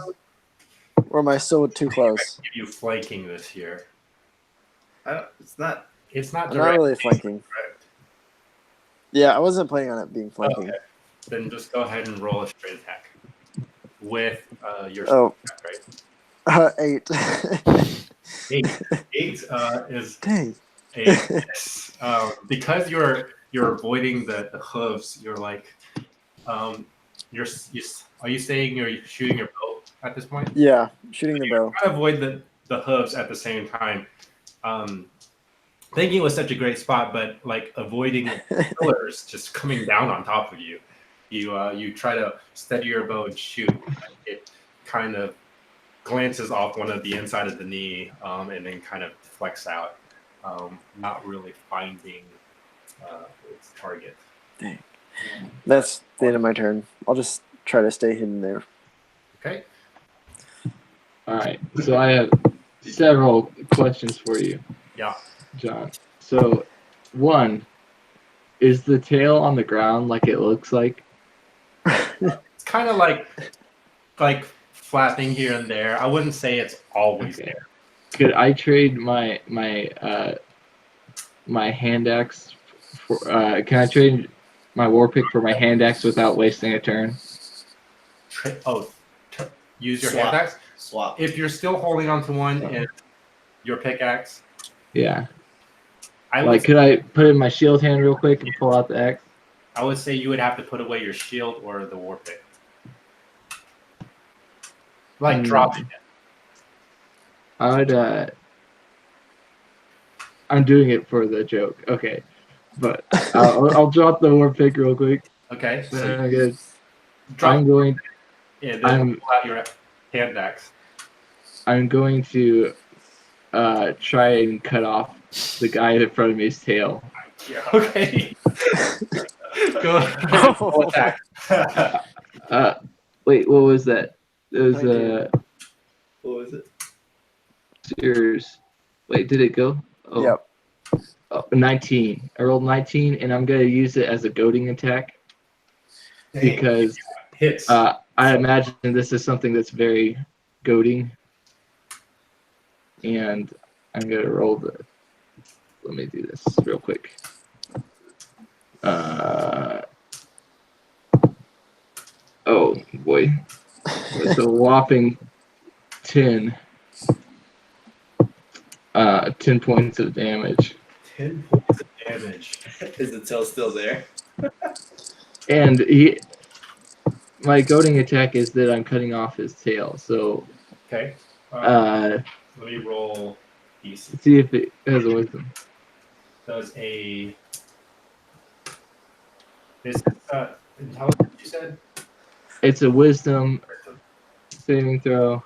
Or am I still too close? Give you flanking this year. It's not. It's not I'm not direct. really flanking. Correct. Yeah, I wasn't planning on it being flanking. Okay. Then just go ahead and roll a straight attack with your Oh, attack, right? 8. 8. 8 is Dang. a miss. Because you're avoiding the hooves. You're like, you are you saying you're shooting your bow at this point? Yeah, shooting the bow. Try to avoid the hooves at the same time. Thinking it was such a great spot, but like avoiding pillars just coming down on top of you. You try to steady your bow and shoot. It kind of glances off one of the inside of the knee, and then kind of deflects out, not really finding its target. Dang. That's the end of my turn. I'll just try to stay hidden there. Okay. all right. So I have several questions for you, Yeah. John. So, one, is the tail on the ground like it looks like? It's kind of like flapping here and there. I wouldn't say it's always Okay. there. Could I trade my hand axe for? Can I trade my war pick for my hand axe without wasting a turn? Use your Swap. hand axe. Swap. If you're still holding on to one and your pickaxe, Yeah. I Like, would could I put it in my shield hand real quick and pull out the axe? say you would have to put away your shield or the war pick. Like dropping it. I would. I'm doing it for the joke. Okay, but I'll drop the war pick real quick. Okay. So I guess drop I'm going. and then pull out your hand axe. I'm going to try and cut off the guy in front of me's tail. Yeah. Okay. Go ahead. Roll attack. Wait, what was that? It was 19. What was it? yours. Wait, did it go? Oh, Yep. 19. I rolled 19, and I'm gonna use it as a goading attack because Hits. I imagine this is something that's very goading, and I'm gonna roll the. Let me do this real quick. Oh boy, it's a whopping 10. 10 points of damage. 10 points of damage. Is the tail still there? And my goading attack is that I'm cutting off his tail. So, Okay. let Let me roll DC. see if it has a wisdom. Does a this intelligence you said? It's a wisdom saving throw.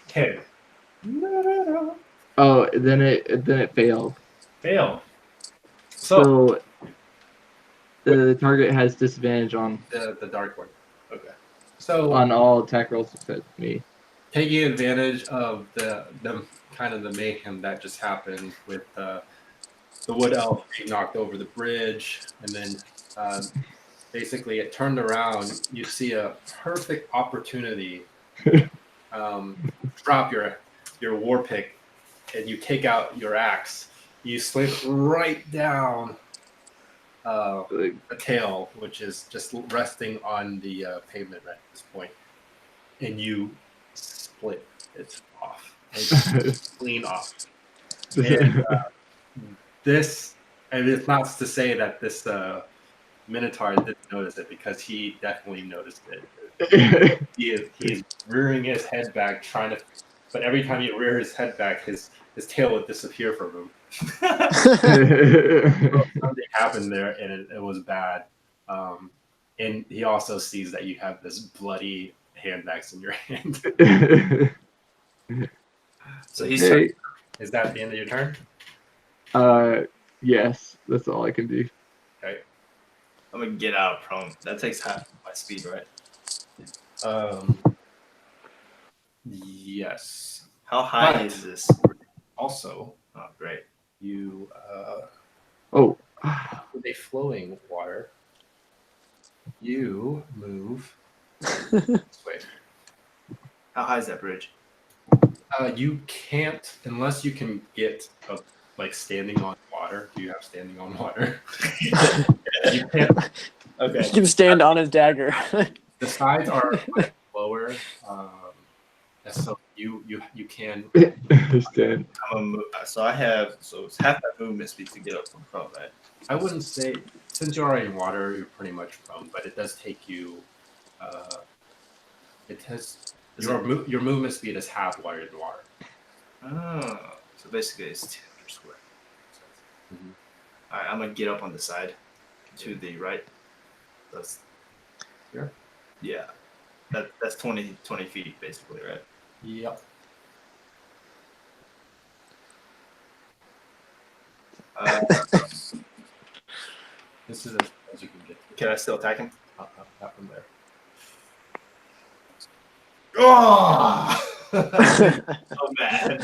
10. Oh, then it failed. Fail. So the target has disadvantage on The dark one. Okay. So on all attack rolls except me. taking advantage of the kind of the mayhem that just happened with the wood elf being knocked over the bridge, and then basically it turned around. You see a perfect opportunity. Drop your war pick, and you take out your axe. You slip right down Like, the tail, which is just resting on the pavement at this point, and you split it off, clean off. And this, and it's not to say that this minotaur didn't notice it, because he definitely noticed it. He's rearing his head back, trying to, but every time he rear his head back, his tail would disappear from him. Something happened there, and it was bad. And he also sees that you have this bloody hand axe in your hand. So he's Hey, Is that the end of your turn? yes, that's all I can do. Okay. I'm gonna get out of prone. That takes half my speed, right? Yes. How high But- is this? Also, Oh, great. you Oh, with a flowing water, you move this way. How high is that bridge? You can't, unless you can get like standing on water. Do you have standing on water? You can't. He Okay. can stand on his dagger. The sides are like lower, and so you can. stand. So I have it's half my movement speed to get up from prone, right? I wouldn't say, since you're already in water, you're pretty much prone, but it does take you. It has your movement speed is half while you're in water. Oh, so basically it's 200 square. Mhm. All right, I'm gonna get up on the side to the right. That's Here? Yeah. That's 20 feet basically, right? Yep. This is as far as you can get. Can I still attack him? Not from there. Oh, so mad.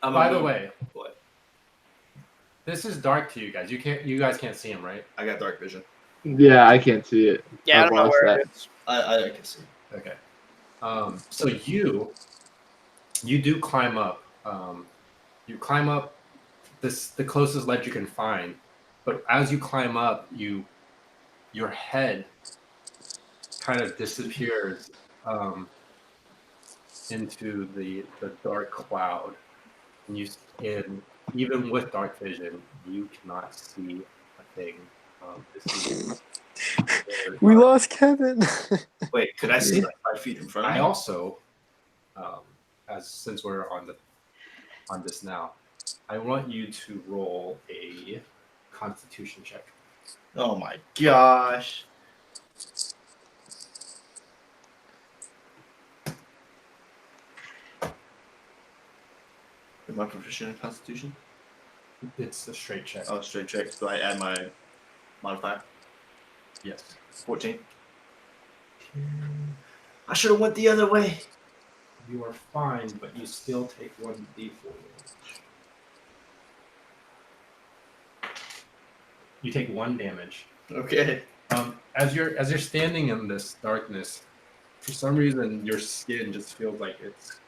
By the way, What? this is dark to you guys. You guys can't see him, right? I got dark vision. Yeah, I can't see it. Yeah, I I've don't know lost where that. it is. I can see. Okay. So you do climb up. You climb up the closest ledge you can find, but as you climb up, your head kind of disappears into the dark cloud, and even with dark vision, you cannot see a thing. This is very We dark. lost Kevin. Wait, could I see like 5 feet in front of I me? also, since we're on this now, I want you to roll a Constitution check. Oh my gosh. Am I proficient in Constitution? It's a straight check. Oh, straight check. Do I add my modifier? Yes. 14. I should have went the other way. You are fine, but you still take 1d4 damage. You take 1 damage. Okay. As you're standing in this darkness, for some reason your skin just feels like it's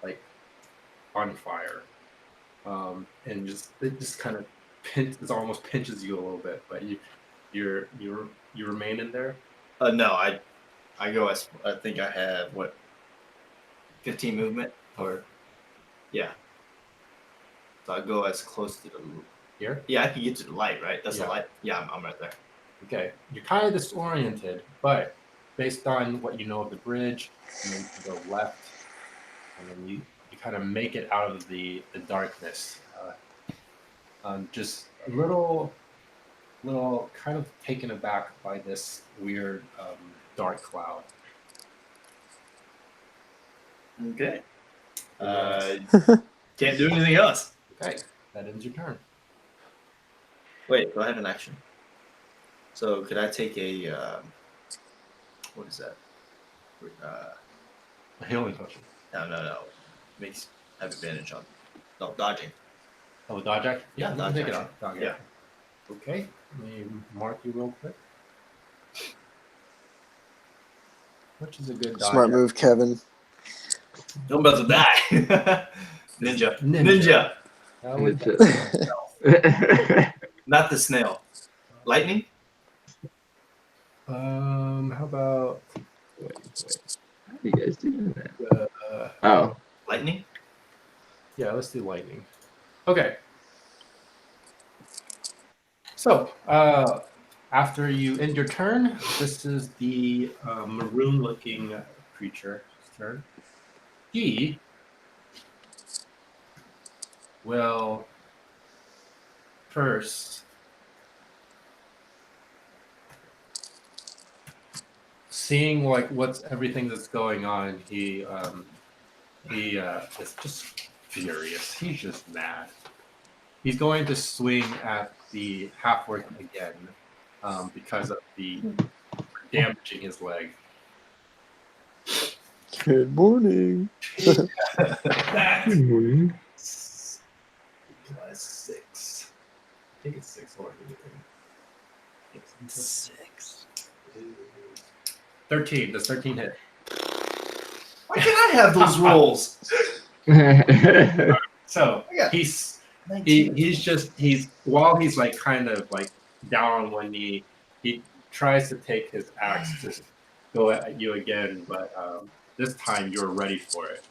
like on fire, and it just kind of it almost pinches you a little bit, but you remain in there. No, I go as I think I have 15 movement or yeah. So I go as close to the Here. Yeah, I can get to the light, right? That's Yeah. the light. Yeah, I'm right there. Okay, you're kind of disoriented, but based on what you know of the bridge, and then you go left, and then you kind of make it out of the darkness. Just a little kind of taken aback by this weird dark cloud. Okay. Can't do anything else. Okay, that ends your turn. Wait, do I have an action? So could I take a what is that? A healing potion. No. Makes have advantage on dodging. Oh, dodge action? Yeah, you can Dodge take it action. off. Dodge Yeah. action. Okay, let me mark you real quick. Which is a good dodge Smart move, Kevin. I'm about to die. Ninja. Ninja. How would Ninja. that- Not the snail. Lightning? How about Wait. How do you guys do that? Oh. Lightning? yeah, let's do lightning. Okay. So, after you end your turn, this is the maroon-looking creature's turn. He will first seeing like what's everything that's going on. He is just furious. He's just mad. He's going to swing at the half-orc again because of the damaging his leg. Good morning. That Good morning. plus 6. I think it's 6 or anything. 6. 13. Does 13 hit? Why can't I have those rolls? So I got he's 19. he's while he's like kind of like down on one knee, he tries to take his axe to go at you again, but this time you're ready for it.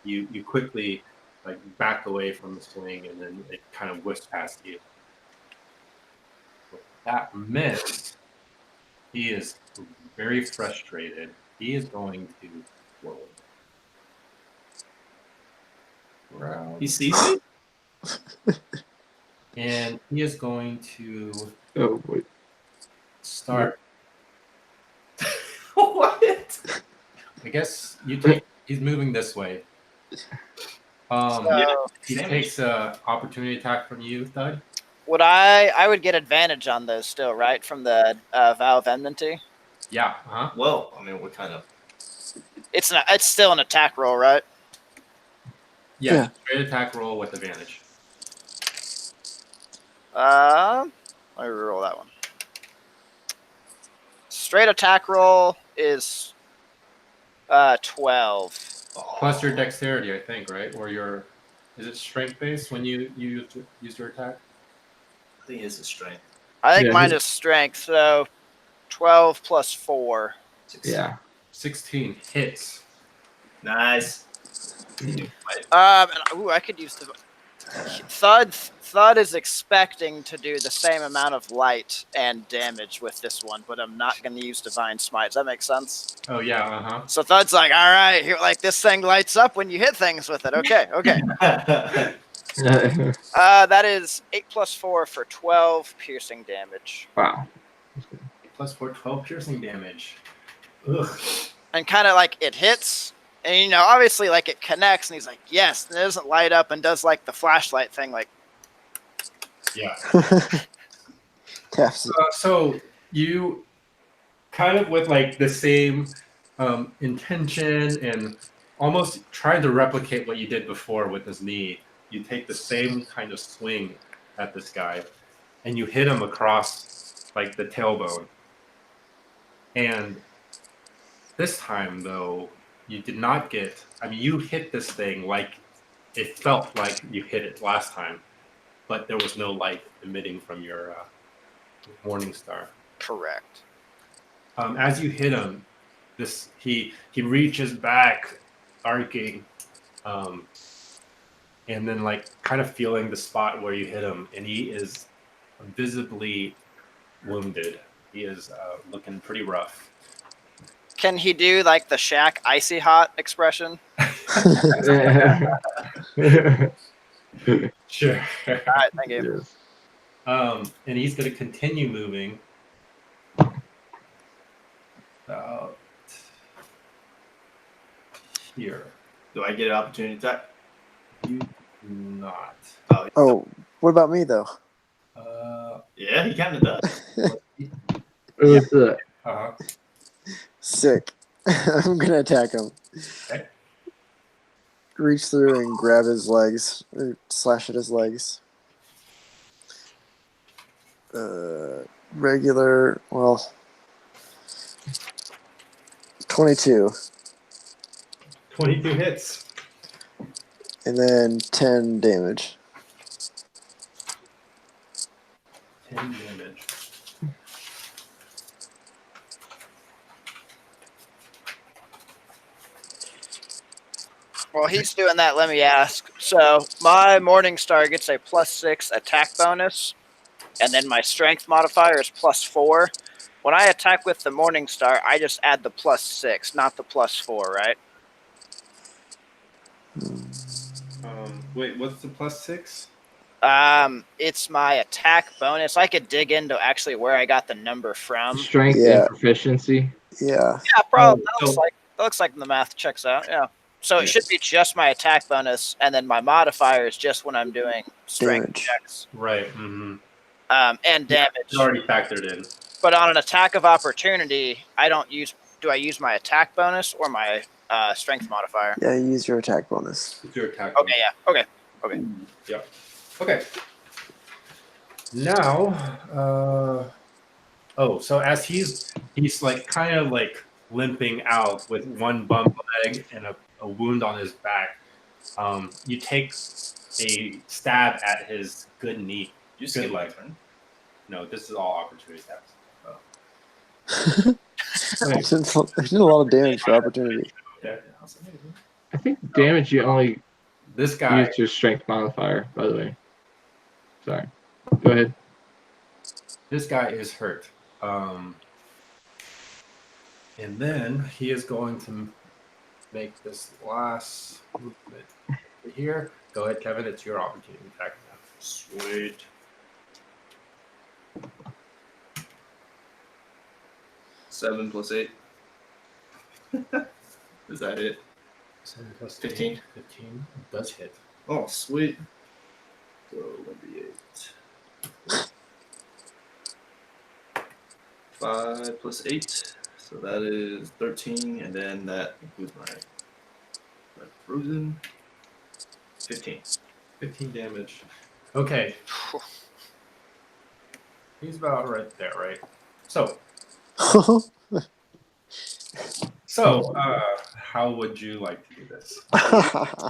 You quickly like back away from the swing, and then it kind of whiffs past you. With that miss, he is very frustrated. He is going to roll. He sees me? And he is going to Oh boy. start. What? I guess you take. He's moving this way. Yeah. He takes a opportunity attack from you, Thud. Would I would get advantage on those still, right? From the vow of enmity. Yeah. Uh-huh. Well, I mean, what kind of. It's still an attack roll, right? Yeah. Straight attack roll with advantage. Let me reroll that one. Straight attack roll is 12. Plus your dexterity, I think, right? Or your is it strength based when you use your attack? I think it's a strength. I think Yeah, mine his- is strength, so 12 plus 4. 16. Yeah. 16 hits. Nice. I could use the Thud is expecting to do the same amount of light and damage with this one, but I'm not going to use Divine Smite. Does that make sense? Oh yeah. Uh huh. So Thud's like, all right, here, like this thing lights up when you hit things with it. Okay. That is 8 plus 4 for 12 piercing damage. Wow. Plus 4, 12 piercing damage. Ugh. And kind of like it hits, and obviously like it connects, and he's like, yes, and it doesn't light up and does like the flashlight thing, like. Yeah. Taps it. So you kind of with like the same intention and almost trying to replicate what you did before with his knee. You take the same kind of swing at this guy, and you hit him across like the tailbone. And this time, though, you did not get. I mean, you hit this thing like it felt like you hit it last time, but there was no light emitting from your Morning Star. Correct. As you hit him, he reaches back, arcing, and then like kind of feeling the spot where you hit him, and he is visibly wounded. He is looking pretty rough. Can he do like the Shaq icy hot expression? Sure. All right, thank you. Yes. And he's going to continue moving. About here. Do I get an opportunity attack? You do not. Oh, what about me though? Yeah, he kind of does. What's that? Uh-huh. Sick. I'm gonna attack him. Okay. reach through and grab his legs or slash at his legs. Regular, well, 22, 22 hits. and then 10 damage. 10 damage. While he's doing that, let me ask. So my Morningstar gets a +6 attack bonus, and then my strength modifier is +4. When I attack with the Morningstar, I just add the +6, not the +4, right? Wait, what's the +6? It's my attack bonus. I could dig into actually where I got the number from. Strength Yeah. and proficiency. Yeah. Yeah, probably. Oh, so- That looks like the math checks out. Yeah. So Yeah. it should be just my attack bonus, and then my modifier is just when I'm doing strength Damage. checks. Right. Mm-hmm. And damage. It's already factored in. But on an attack of opportunity, I don't use. Do I use my attack bonus or my strength modifier? Yeah, use your attack bonus. It's your attack. Okay. Yeah. Okay. Yep. Okay. Now, so as he's like kind of like limping out with one bum leg and a wound on his back, you take a stab at his good knee. You skip Good my leg. turn. No, this is all opportunity stabs. Wait, I did a lot of damage for opportunity. Yeah, I'll say maybe. I think damage you only This guy, use your strength modifier, by the way. Sorry. Go ahead. this guy is hurt. And then he is going to make this last movement here. Go ahead, Kevin. It's your opportunity attack now. Sweet. Seven plus 8. Is that it? 7 plus 15. 8, 15 does hit. Oh, sweet. So 1d8. 5 plus 8. So that is 13, and then that includes my frozen. 15. 15 damage. Okay. He's about right there, right? So, how would you like to do this?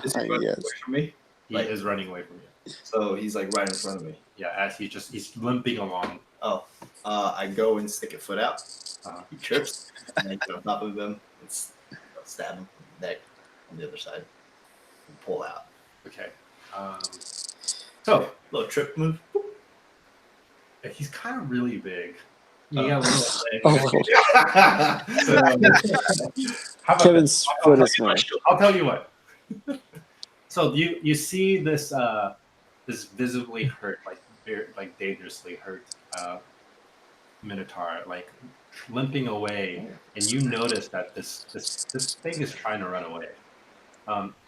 Is he running Yes. away from me? He Like- is running away from you. So he's like right in front of me. Yeah, as he's limping along. Oh, I go and stick a foot out. He trips, and then get on top of him and stab him in the neck on the other side and pull out. Okay. So Little trip move. he's kind of really big. You got a little leg. Oh, So, how about Kevin's this? foot is small. I'll tell you what. So you see this this visibly hurt, like dangerously hurt minotaur, like limping away, and you notice that this thing is trying to run away.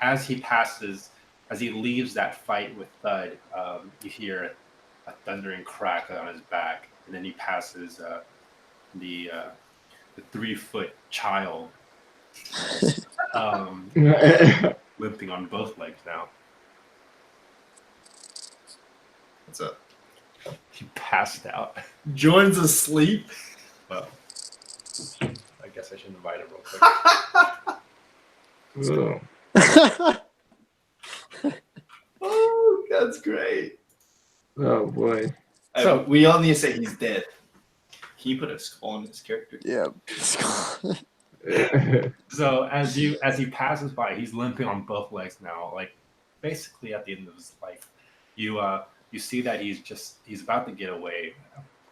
As he leaves that fight with Thud, you hear a thundering crack on his back, and then he passes the 3-foot child, limping on both legs now. What's up? He passed out. Joins asleep. Well, I guess I should invite him real quick. Oh, Oh, that's great. oh boy. So- We all need to say he's dead. Can you put a skull on his character? Yeah. So as he passes by, he's limping on both legs now, like basically at the end of his life. You see that he's about to get away.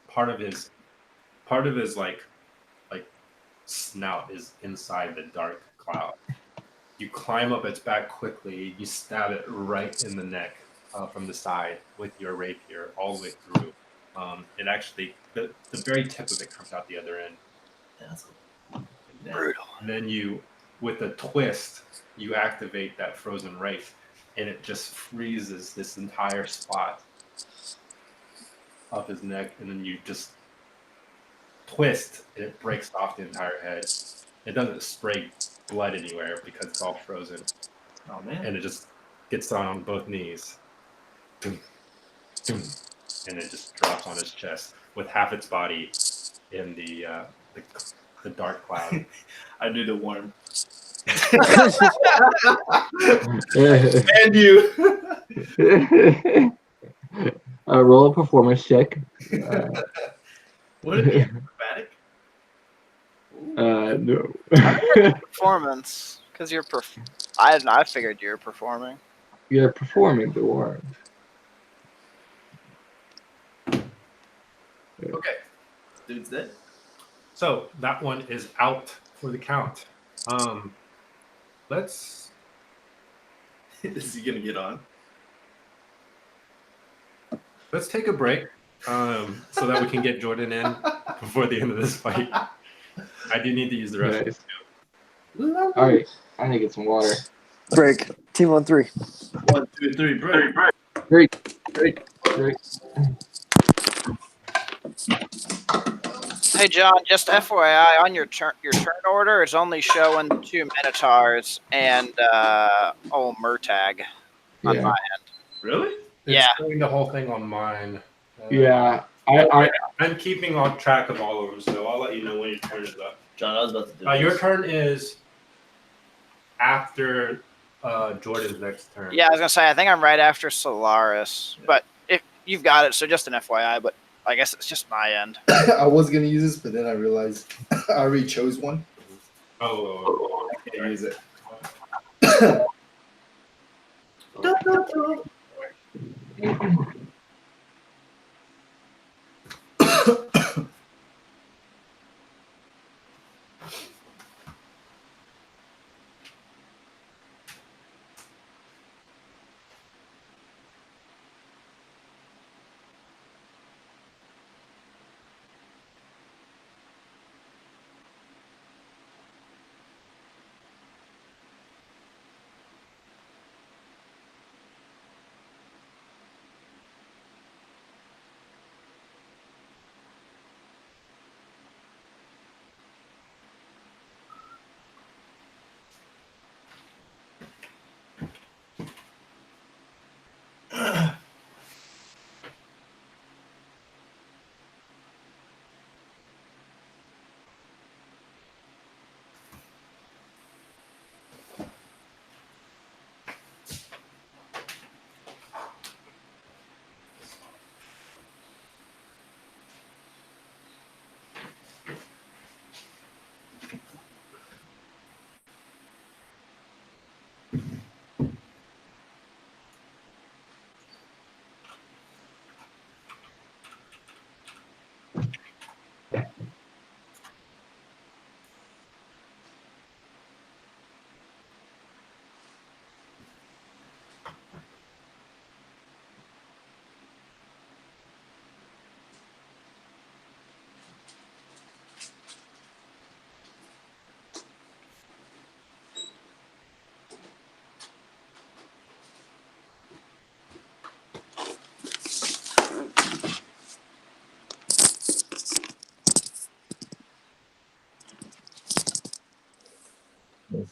Part of his like snout is inside the dark cloud. You climb up its back quickly. You stab it right in the neck from the side with your rapier all the way through. It actually the very tip of it comes out the other end. That's Brutal. And then you, with a twist, you activate that frozen wraith, and it just freezes this entire spot of his neck, and then you just twist, and it breaks off the entire head. It doesn't spray blood anywhere because it's all frozen. Oh man. and it just gets down on both knees. Boom, boom, and it just drops on his chest with half its body in the dark cloud. I do the worm. Uh, And you. roll a performance check. Would it be acrobatic? No. Performance, because you're I figured you were performing. You're performing the worm. Okay. Dude's dead. So that one is out for the count. Let's. Is he gonna get on? Let's take a break, so that we can get Jordan in before the end of this fight. I do need to use the restroom. Nice. All right, I need to get some water. Break. Team on 3. 1, 2, 3, break. Break. Hey John, just FYI, on your turn order, it's only showing 2 minotaurs and old Murtag on Yeah. my Really? It's Yeah. showing the whole thing on mine. Yeah. I'm keeping on track of all of them, so I'll let you know when your turn is up. John, I was about to do Your this. turn is after Jordan's next turn. Yeah, I was gonna say I think I'm right after Solaris, but if you've got it, so just an FYI. But I guess it's just my end. I was gonna use this, but then I realized I already chose one. Oh, I can't use it.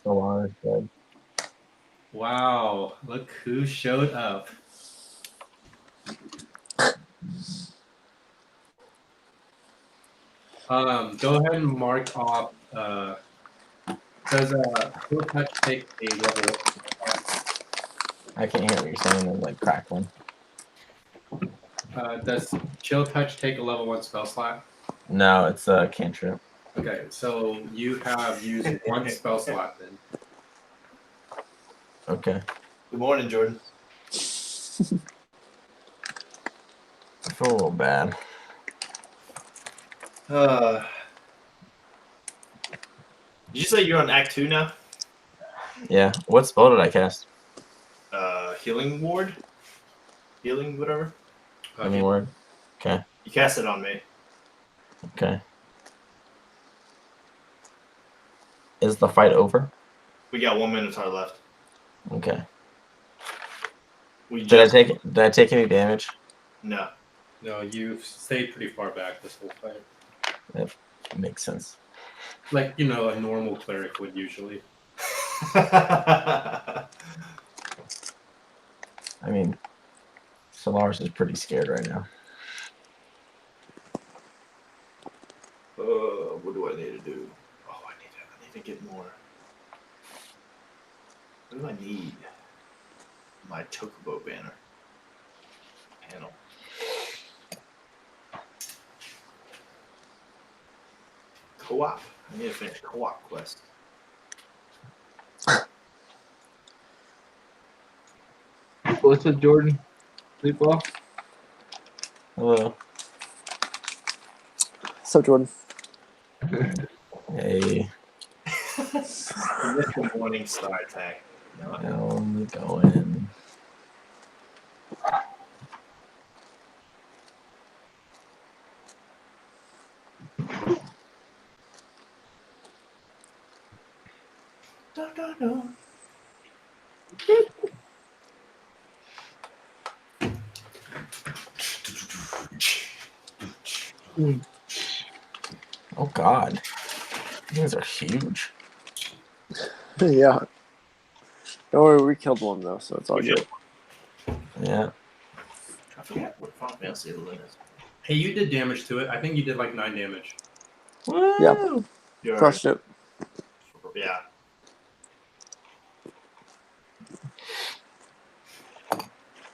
Solaris dead. wow! Look who showed up. Go ahead and mark off. Does Chill Touch take a level? I can't hear what you're saying. There's like crackling. Does Chill Touch take a level 1 spell slot? No, it's a cantrip. Okay, so you have used 1 spell slot then. Okay. Good morning, Jordan. I feel a little bad. Did you say you're on Act 2 now? Yeah. What spell did I cast? Healing ward? Healing whatever? Any word? Okay. You cast it on me. Okay. Is the fight over? We got 1 minotaur left. Okay. We Did I just take any damage? No. No, you've stayed pretty far back this whole fight. That makes sense. Like, a normal cleric would usually. I mean, Solaris is pretty scared right now. What do I need to do? Oh, I need to get more. What do I need? My Chocobo banner. Panel. Co-op. I need to finish co-op quest. What's up, Jordan? Sleep well? Hello. So Jordan. Hey, The morning star attack. No, I'm going. no. Oh God, these are huge. Yeah. Don't worry, we killed one though, so it's all We did. good. Yeah. I forget what Final Fantasy 11 is. Hey, you did damage to it. I think you did like 9 damage. Woo! You're- Crushed it. Yeah.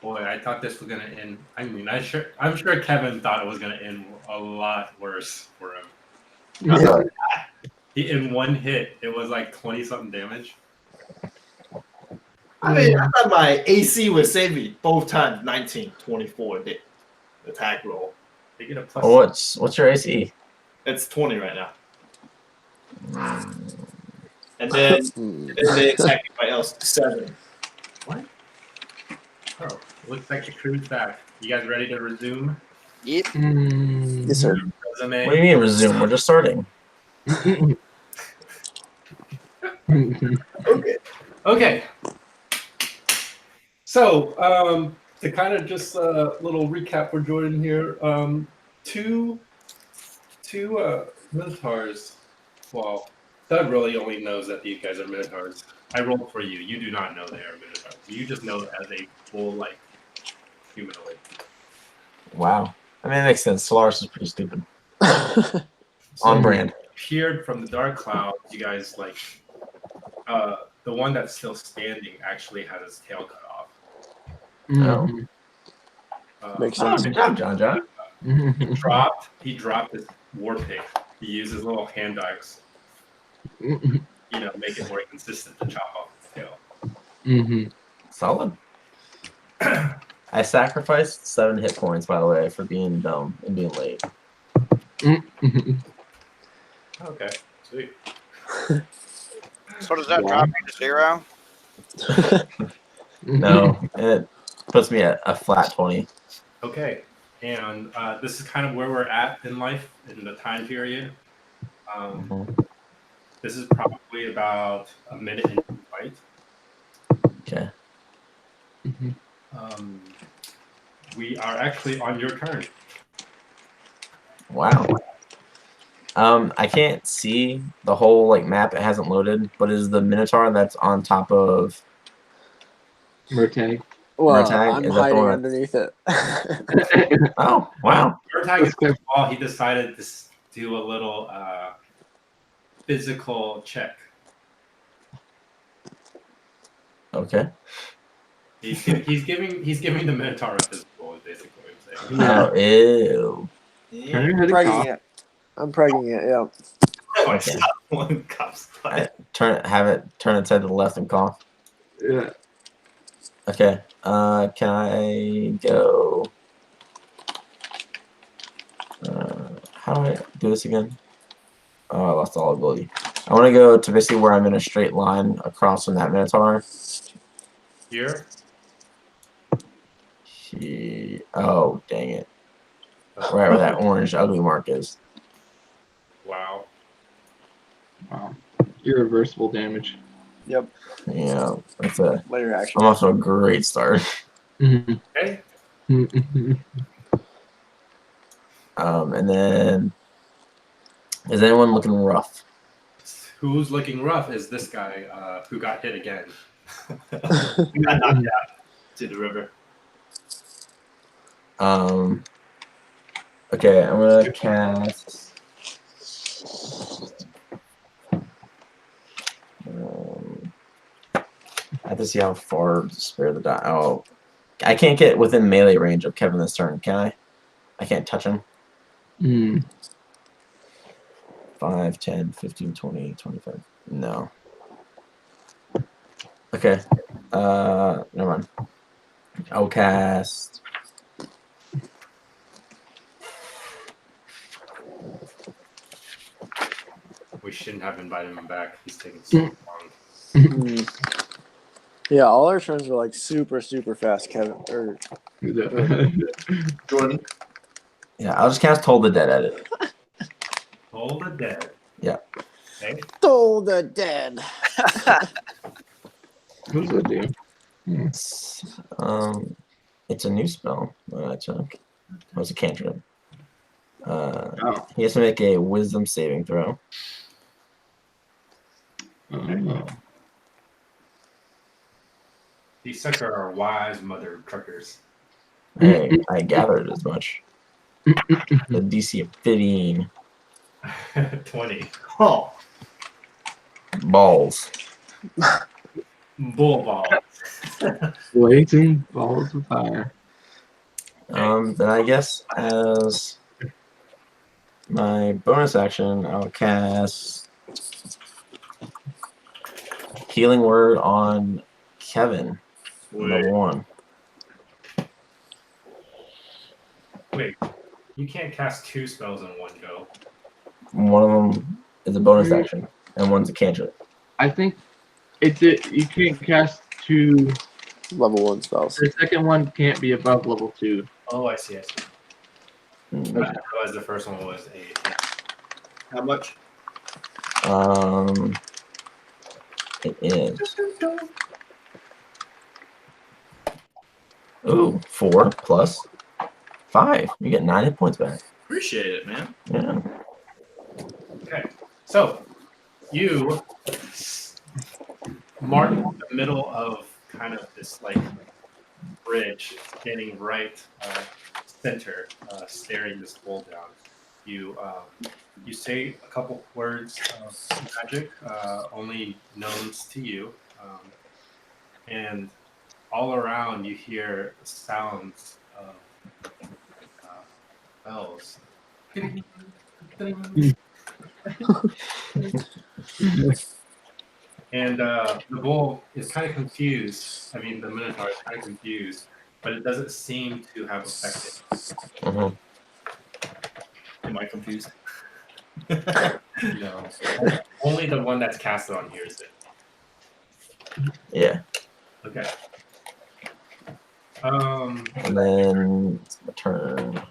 Boy, I thought this was gonna end. I mean, I'm sure Kevin thought it was gonna end a lot worse for him. Yeah. In one hit, it was like 20 something damage. I mean, I thought my AC would save me both times. 19, 24 the attack roll. They get a plus. Oh, what's your AC? It's 20 right now. And then they attack everybody else 7. What? Oh, looks like the crew's back. You guys ready to resume? Yep. Yes, sir. Resume. What do you mean resume? We're just starting. Okay. Okay. So, to kind of just a little recap for Jordan here, two minotaurs. Well, Doug really only knows that these guys are minotaurs. I rolled for you. You do not know they are minotaurs. You just know as a full like humanoid. Wow. I mean, it makes sense. Solaris is pretty stupid. On brand. Appeared from the dark clouds. You guys like the one that's still standing actually has his tail cut off. Mhm. Makes Oh, sense. good job, John. John. He dropped his war pick. He used his little hand axe, make it more consistent to chop off his tail. Mhm. Solid. I sacrificed 7 hit points, by the way, for being dumb and being late. Mhm. Okay, sweet. So does that Wow. drop you to 0? No, it puts me at a flat 20. Okay, and this is kind of where we're at in life in the time period. This is probably about a minute into the fight. Okay. Mhm. We are actually on your turn. Wow. I can't see the whole like map. It hasn't loaded, but is the Minotaur that's on top of Murtag. Well, Murtag? I'm Is that the hiding one? underneath it. Oh, wow. Murtag is first of all, he decided to do a little physical check. Okay. He's giving the Minotaur a physical, is basically what I'm saying. Oh, ew. Turn your head Pregging off. it. I'm pregging it, yeah. Okay. One cop's Have it turn its head to the left and cough. Yeah. Okay. Can I go? How do I do this again? Oh, I lost all ability. I want to go to basically where I'm in a straight line across from that Minotaur. Here. Oh, dang it. Right where that orange ugly mark is. Wow. Wow. Irreversible damage. Yep. Yeah, that's a. Later action. I'm off to a great start. Mhm. Okay. Mhm. And then, is anyone looking rough? who's looking rough is this guy who got hit again. Got knocked out to the river. Okay, I'm gonna cast. I have to see how far to spare the die. Oh, I can't get within melee range of Kevin this turn, can I? I can't touch him. 5, 10, 15, 20, 25. No. Okay. Never mind. I'll cast. We shouldn't have invited him back. He's taking so long. Yeah, all our turns were like super fast, Kevin. Or Jordan. Yeah, I'll just cast Toll the Dead at it. Toll the Dead. Yeah. Okay. Toll the Dead. What's that do? It's a new spell that I took. It was a cantrip. Oh. He has to make a Wisdom saving throw. Oh. These such are wise mother truckers. Hey, I gathered as much. The DC of 15. 20. Oh, Balls. Bull ball. Blazing balls of fire. Then I guess as my bonus action, I'll cast Healing Word on Kevin. Level 1. Wait, you can't cast 2 spells in one go. One of them is a bonus action, and one's a cantrip. I think you can't cast 2 Level 1 spells. The second one can't be above level 2. Oh, I see. I didn't realize the first one was a. how much? It is. Ooh, 4 plus 5. You get 9 hit points back. Appreciate it, man. Yeah. Okay, so you mark the middle of kind of this like bridge, standing right center, staring this bull down. You say a couple words of magic, only known to you, and all around you hear sounds of bells. And the bull is kind of confused. I mean, the minotaur is kind of confused, but it doesn't seem to have affected. Mhm. Am I confused? No, only the one that's casted on hears it. Yeah. Okay. And then it's my turn.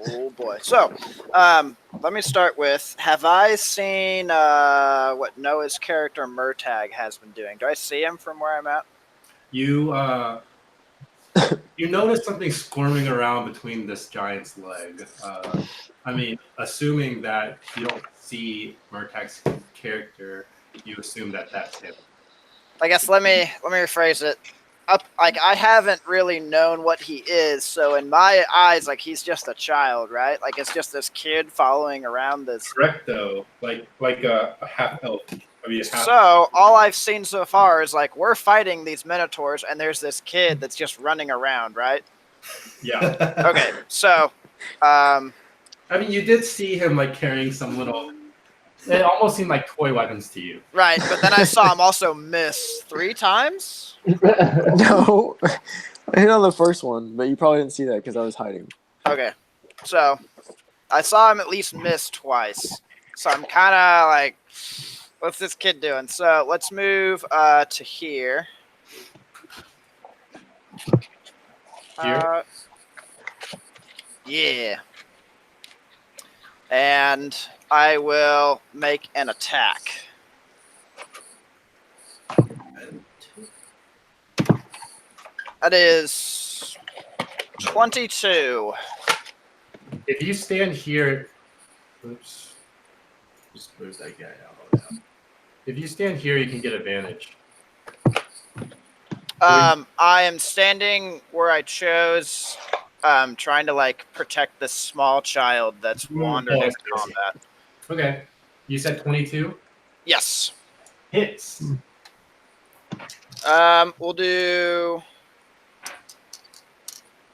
Oh boy. So, let me start with: have I seen what Noah's character Murtag has been doing? Do I see him from where I'm at? You you notice something squirming around between this giant's leg. I mean, assuming that you don't see Murtag's character, you assume that that's him. I guess let me rephrase it. Like I haven't really known what he is, so in my eyes, like he's just a child, right? Like it's just this kid following around this. Correct, though. Like a half elf. I mean, So all I've seen so far is like we're fighting these minotaurs, and there's this kid that's just running around, right? Yeah. Okay, so, I mean, you did see him like carrying some little. It almost seemed like toy weapons to you. right, but then I saw him also miss 3 times. No, I hit on the first one, but you probably didn't see that because I was hiding. Okay, so I saw him at least miss twice. So I'm kind of like, what's this kid doing? So let's move to here. Here? Yeah. And I will make an attack. That is 22. If you stand here, oops, just move that guy out. If you stand here, you can get advantage. I am standing where I chose, trying to like protect this small child that's wandered Oh, I into see, I see. combat. Okay, you said 22 Yes. hits. We'll do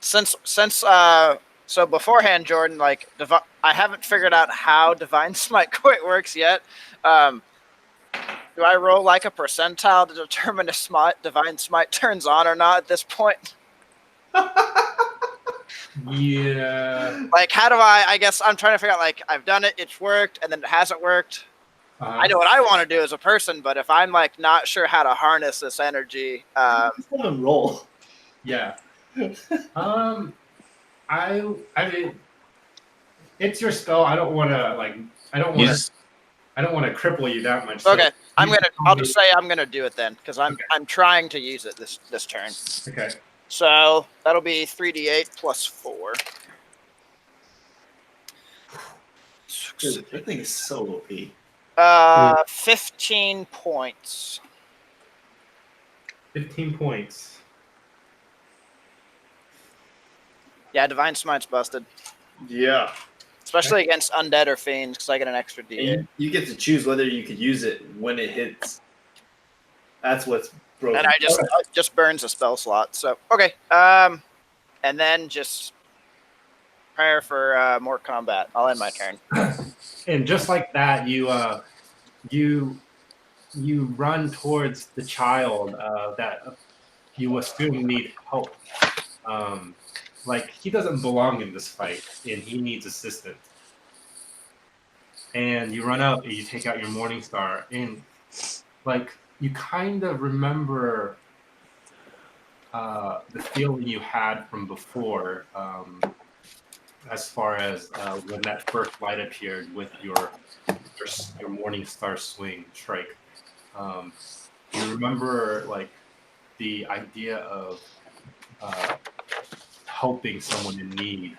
since so beforehand, Jordan, like I haven't figured out how Divine Smite quite works yet. Do I roll like a percentile to determine if Divine Smite turns on or not at this point? Yeah. Like, how do I guess I'm trying to figure out, like, I've done it, it's worked, and then it hasn't worked. I know what I want to do as a person, but if I'm, like, not sure how to harness this energy, Just let him roll. Yeah. I mean, it's your spell. I don't want to You just cripple you that much. So okay, you I'll just say I'm gonna do it then, because I'm trying to use it this turn. Okay. So that'll be 3d8 plus 4. Dude, that thing is so OP. 15 points. 15 points. Yeah, Divine Smite's busted. Yeah. Especially against undead or fiends, because I get an extra d8. And you get to choose whether you could use it when it hits. That's what's broken. And I just burns a spell slot. So okay. And then just prepare for more combat. I'll end my turn. And just like that, you run towards the child that you assume need help. Like he doesn't belong in this fight, and he needs assistance. And you run up and you take out your Morning Star, and like you kind of remember the feeling you had from before, as far as when that first light appeared with your Morning Star swing strike. You remember like the idea of helping someone in need,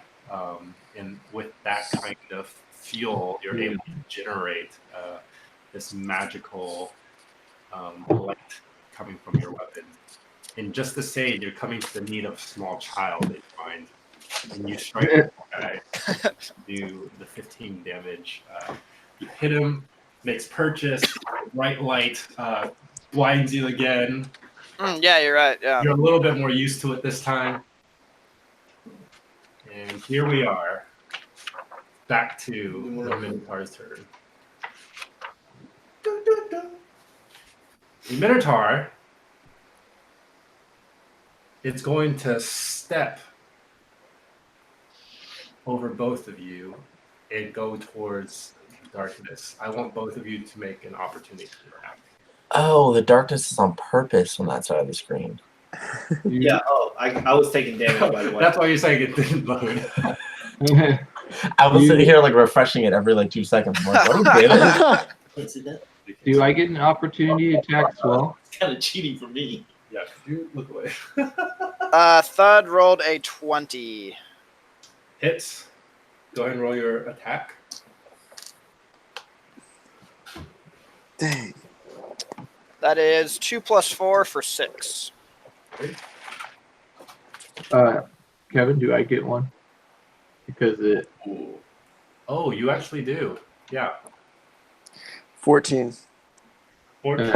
and with that kind of fuel, you're able to generate this magical light coming from your weapon. And just to say, you're coming to the need of a small child in mind, and you strike the guy, do the 15 damage. You hit him, makes purchase, bright light, blinds you again. Yeah, you're right. Yeah. You're a little bit more used to it this time. And here we are, back to the Minotaur's turn. The Minotaur is going to step over both of you and go towards darkness. I want both of you to make an opportunity attack. Oh, the darkness is on purpose on that side of the screen. Yeah. Oh, I was taking damage by the way. That's why you're saying it didn't load. I was sitting here like refreshing it every like 2 seconds. I'm like, what did it? Can't see that. Do I get an opportunity attack as well? It's kind of cheating for me. Yeah, could you look away? Thud rolled a 20. Hits. Go ahead and roll your attack. Dang. That is 2 plus 4 for 6. Kevin, do I get one? Because it. Ooh. Oh, you actually do. Yeah. 14. 14.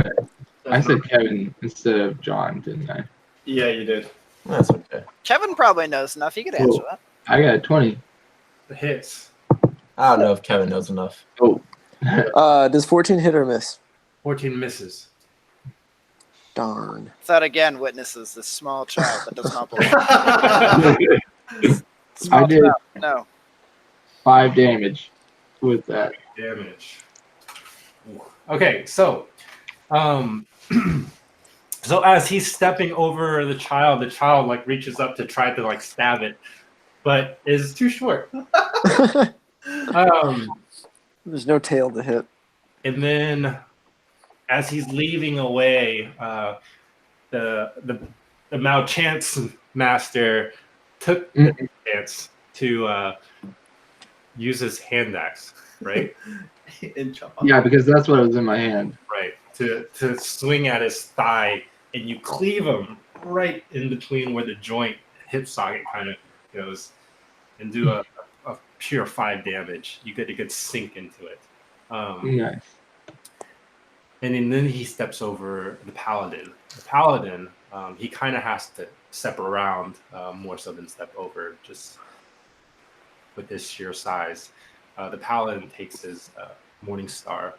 I said Kevin instead of John, didn't I? Yeah, you did. That's okay. Kevin probably knows enough. He could answer that. I got a 20. The hits. I don't know if Kevin knows enough. Oh. Does 14 hit or miss? 14 misses. Darn. Thud again witnesses this small child that does not belong. I did No. 5 damage with that. Damage. Okay, so so as he's stepping over the child like reaches up to try to like stab it, but is too short. There's no tail to hit. And then as he's leaving away, the Malchance master took the chance to use his hand axe, right? And chop off. Yeah, because that's what was in my hand. Right. To swing at his thigh, and you cleave him right in between where the joint hip socket kind of goes, and do a pure 5 damage. You get a good sink into it. Nice. And then he steps over the paladin. The paladin, he kind of has to step around more so than step over, just with his sheer size. The paladin takes his morning star,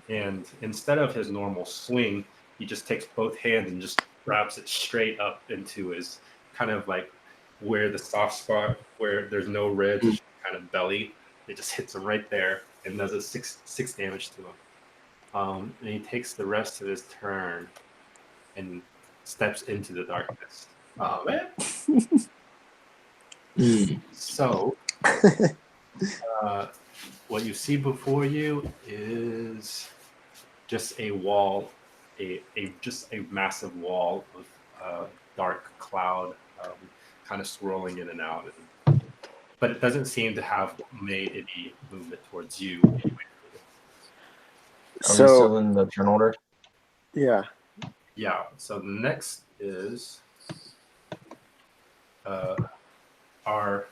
and instead of his normal swing, he just takes both hands and just grabs it straight up into his kind of like where the soft spot where there's no ribs, it's kind of belly. It just hits him right there and does a six damage to him. And he takes the rest of his turn and steps into the darkness. Oh man. So, what you see before you is just a wall, just a massive wall of dark cloud, kind of swirling in and out. But it doesn't seem to have made any movement towards you. Are we So still in the turn order? yeah, Yeah. So the next is our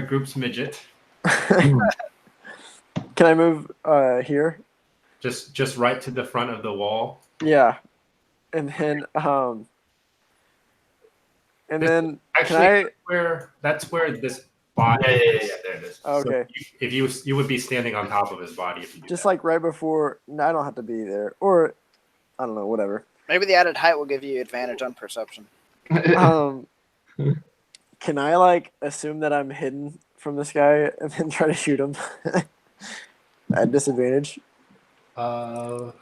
group's midget. can I move here? Just right to the front of the wall. Yeah, and then can Actually, I? that's where this body. Yeah. There it is. Okay, If you would be standing on top of his body if you do just that. like right before. No, I don't have to be there, or I don't know, whatever. Maybe the added height will give you advantage on perception. Can I like assume that I'm hidden from this guy and then try to shoot him at disadvantage, Or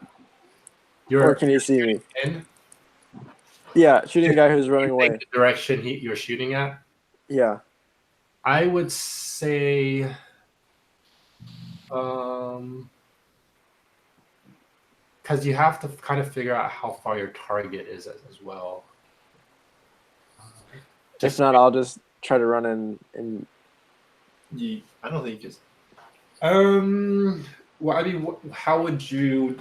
can he see me? in Yeah, shooting the guy who's running away. the direction you're shooting at. Yeah. I would say, because you have to kind of figure out how far your target is as well. If not, I'll just try to run in. I don't think it's. Well, I mean, how would you?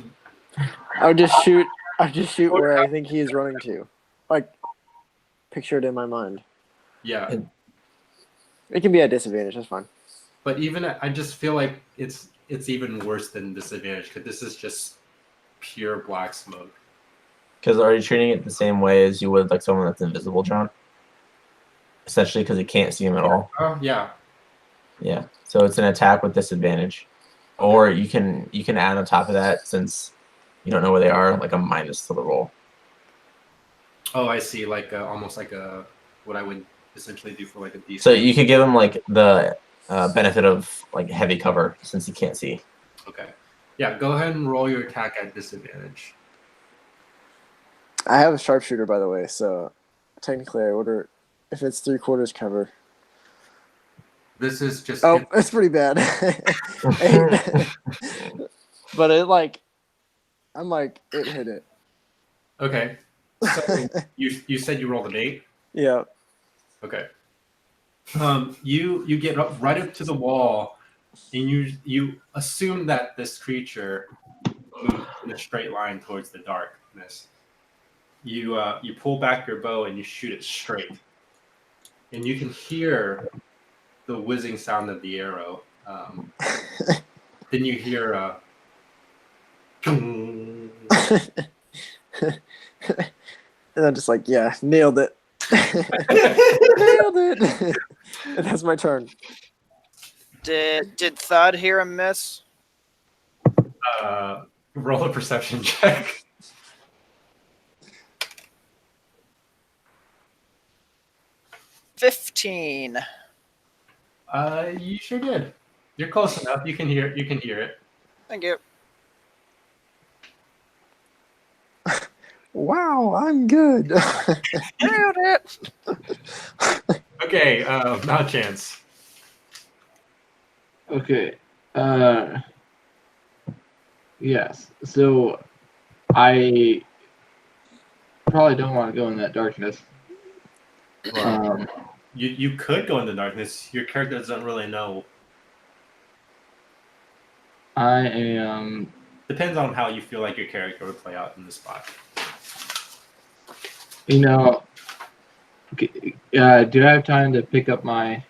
I would just shoot where I think he is running to, like picture it in my mind. Yeah, It can be at disadvantage. That's fine. but even I just feel like it's even worse than disadvantage because this is just pure black smoke. Because are you treating it the same way as you would like someone that's invisible, John? Essentially, because it can't see him at all. Oh yeah. Yeah. So it's an attack with disadvantage, or you can add on top of that, since you don't know where they are, like a minus to the roll. Oh, I see. Like almost like what I would essentially do for like a DC. So you could give him like the benefit of like heavy cover since he can't see. Okay. Yeah. Go ahead and roll your attack at disadvantage. I have a sharpshooter, by the way, so technically I order if it's 3/4 cover. This is just. Oh, it's pretty bad. But it hit it. Okay. So you said you rolled an 8. Yeah. Okay. You get up right up to the wall, and you assume that this creature moves in a straight line towards the darkness. You pull back your bow and you shoot it straight, and you can hear the whizzing sound of the arrow. Then you hear a. And I'm just like, yeah, nailed it. Nailed it. And that's my turn. Did Thud hear him miss? Roll a perception check. $15. You sure did. You're close enough. You can hear it. Thank you. Wow, I'm good. Nailed it. Okay, now chance. Okay. Yes. So I probably don't want to go in that darkness. You could go into darkness. Your character doesn't really know. I am. Depends on how you feel like your character would play out in this spot. You know, do I have time to pick up my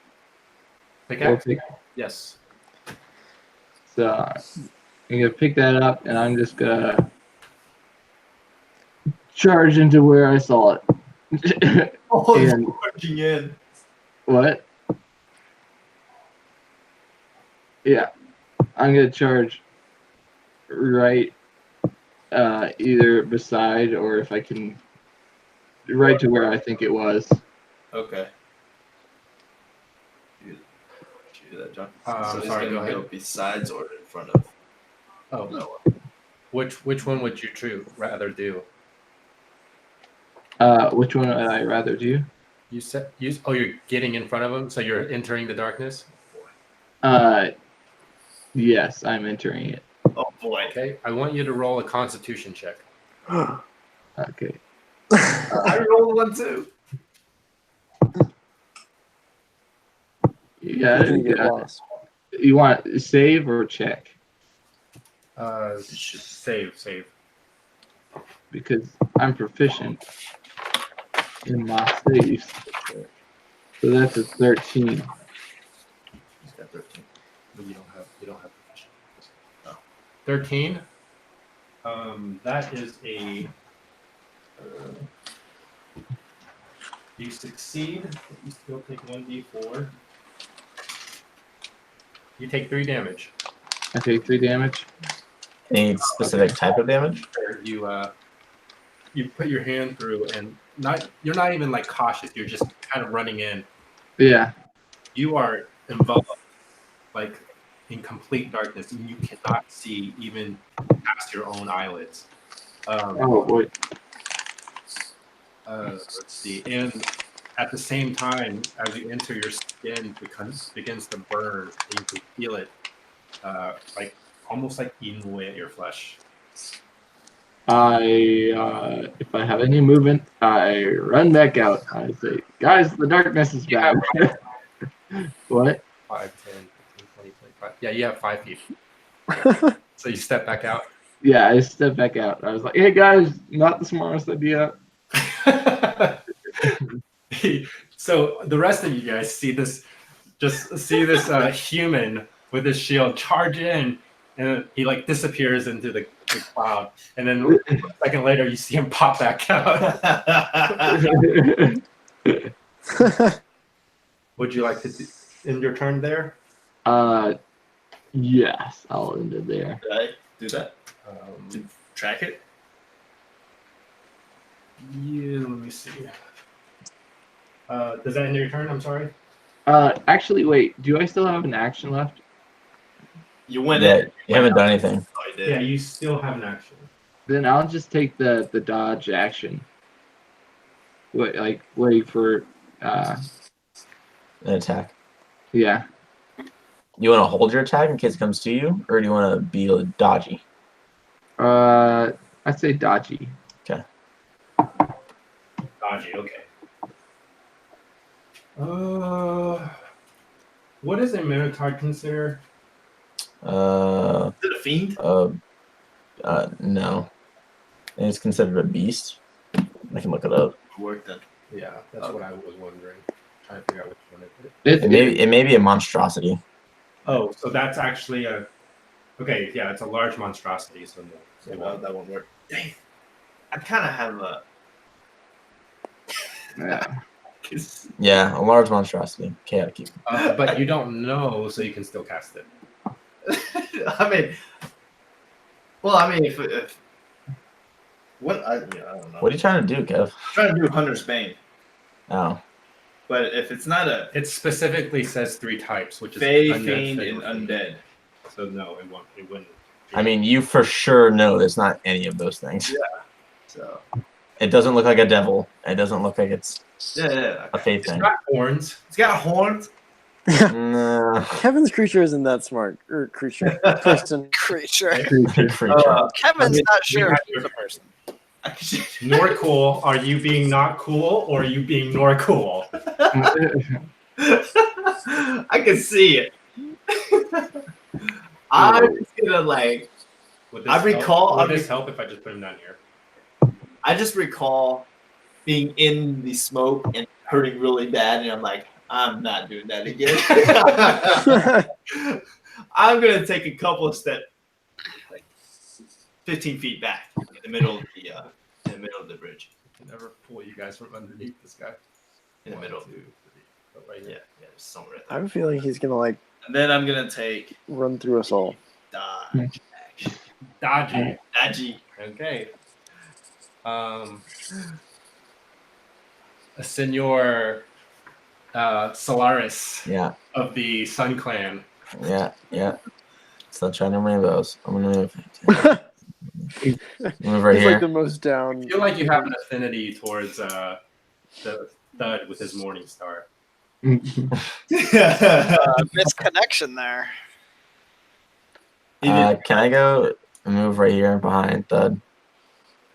Pickaxe? pick? Yes. So I'm gonna pick that up, and I'm just gonna charge into where I saw it. Oh, And- charging in. What? Yeah, I'm gonna charge right, either beside or if I can, right to where I think it was. Okay. You do that, John. So he's Sorry, gonna go ahead. go besides or in front of Oh, Noah. which one would you rather do? Which one would I rather do? You're getting in front of him, so you're entering the darkness. Yes, I'm entering it. Oh boy. Okay, I want you to roll a Constitution check. Okay. I rolled one too. Yeah. You get lost. You want save or check? Save. Because I'm proficient in my saves. So that's a 13. He's got 13. But you don't have proficiency. Oh. 13. That is a. You succeed, but you still take 1d4. You take 3 damage. I take 3 damage. Any specific type of damage? You put your hand through, and you're not even like cautious. You're just kind of running in. Yeah. You are enveloped, like in complete darkness, and you cannot see even past your own eyelids. Oh boy. Let's see. And at the same time, as you enter, your skin begins to burn, and you can feel it, like almost like eating away at your flesh. If I have any movement, I run back out. I say, guys, the darkness is bad. What? 5, 10, 15, 20, 25. Yeah, you have 5 feet. So you step back out. Yeah, I stepped back out. I was like, hey guys, not the smartest idea. So the rest of you guys see this human with his shield charge in, and he like disappears into the cloud, and then a second later you see him pop back out. Would you like to end your turn there? Yes, I'll end it there. Did I do that? Track it? Yeah, let me see. Does that end your turn? I'm sorry. Actually, wait. Do I still have an action left? You went Yeah, in. you haven't done anything. Oh, I did. Yeah, you still have an action. Then I'll just take the dodge action. Wait for An attack. yeah. You want to hold your attack in case it comes to you, or do you want to be dodgy? I'd say dodgy. Dodgy, okay. What does a minotaur consider? Is it a fiend? No. It's considered a beast. I can look it up. Work then. Yeah, that's what I was wondering. Trying to figure out which one it is. It may be a monstrosity. Oh, so that's actually okay, yeah, it's a large monstrosity, so no. So that won't work. Dang. I kind of have a. Yeah. Yeah, a large monstrosity. Chaotic. But you don't know, so you can still cast it. I mean, if what I don't know. What are you trying to do, Kev? I'm trying to do Hunter's Bane, Oh. but if it's not a It specifically says 3 types, which is Fey, undead, Fiend, Fey, and or Fiend. Undead. So no, it won't. It wouldn't. I mean, you for sure know it's not any of those things. So It doesn't look like a devil. It doesn't look like it's yeah. a faith It's thing. got horns. It's got horns. No. Kevin's creature isn't that smart. Or creature. Person. Creature. Creature. Creature. Kevin's not sure if he's a person. Norcool, are you being not cool or are you being Norcool? I can see it. I'm just gonna like. Would this I recall. Help? Would this help if I just put him down here? I just recall being in the smoke and hurting really bad, and I'm like, I'm not doing that again. I'm gonna take a couple of steps, like 15 feet back in the middle of the bridge. I can never pull you guys from underneath this guy. In the middle. 1, 2, 3. Oh, right here. Yeah, just somewhere right I there. have a feeling he's gonna like And then I'm gonna take run through us all. dodge action. Dodgy. Dodgy. Okay. Senor Solaris Yeah, of the Sun Clan. yeah. Still trying to rainbows. I'm gonna move. Move right He's here. like the most down. I feel like you have an affinity towards the Thud with his Morning Star. Misconnection there. Can I go and move right here behind Thud?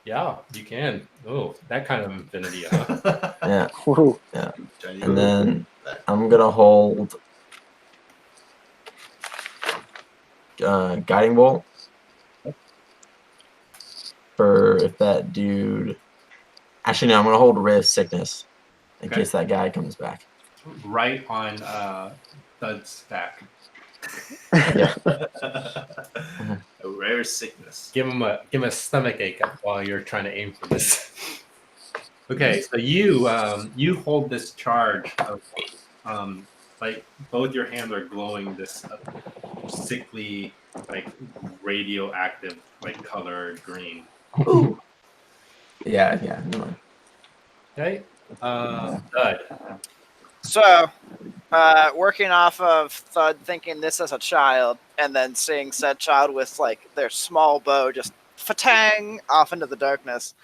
Yeah, you can. Oh, that kind of infinity, huh? Yeah, Whoa. and then I'm gonna hold guiding bolt for if that dude. Actually, no, I'm gonna hold Rift Sickness in Okay. case that guy comes back. Right on Thud's back. Yeah. A rare sickness. Give him a stomach ache while you're trying to aim for this. Okay, so you hold this charge of like both your hands are glowing this sickly like radioactive like color green. Yeah. Never mind. Okay, Thud. So, working off of Thud thinking this as a child, and then seeing said child with like their small bow just fatang off into the darkness.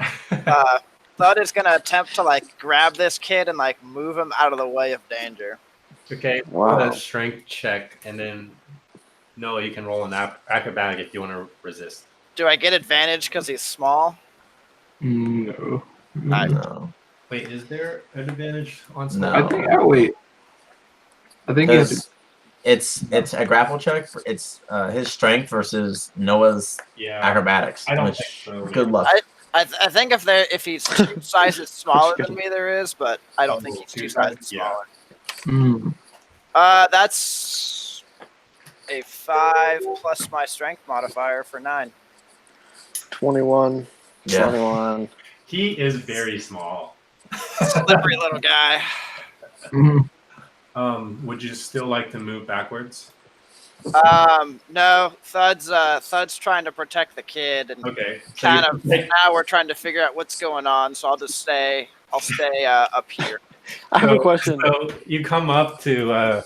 Thud is gonna attempt to like grab this kid and like move him out of the way of danger. Okay, Wow. roll a strength check, and then no, you can roll an acrobatic if you want to resist. Do I get advantage because he's small? No. No. Wait, is there an advantage on No. I think. Oh wait. I think you have to. Because it's a grapple check. It's his strength versus Noah's Yeah, acrobatics. I don't which, think so. Good luck. I think if he's 2 sizes smaller than me, there is, but I don't think he's 2 sizes Yeah. smaller. That's a 5 plus my strength modifier for 9. 21. Yeah. 21. He is very small. Slippery little guy. Would you still like to move backwards? No, Thud's trying to protect the kid, and Okay. So kind you of can take- now we're trying to figure out what's going on. So I'll stay up here. I have a question. So you come up to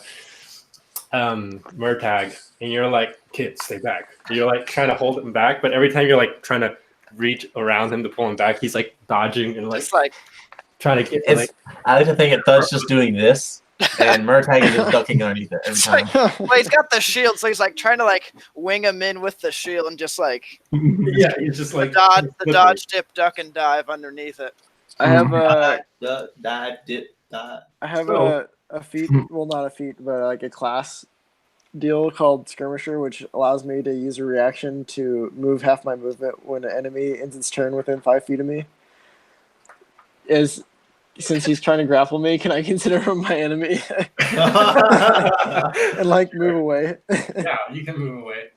Murtag, and you're like, "Kid, stay back." You're like trying to hold him back, but every time you're like trying to reach around him to pull him back, he's like dodging and like Just like trying to get It's, like. I like to think it Thud's just doing this, and Murtag is just ducking underneath it every It's time. well, he's got the shield, so he's like trying to like wing him in with the shield and just like Yeah, he's just like the dodge, dip, duck, and dive underneath it. I have a Dive, dip, dive. I have So- a feat, well, not a feat, but like a class deal called Skirmisher, which allows me to use a reaction to move half my movement when an enemy ends its turn within 5 feet of me. Since he's trying to grapple me, can I consider him my enemy and like move away? Yeah, you can move away.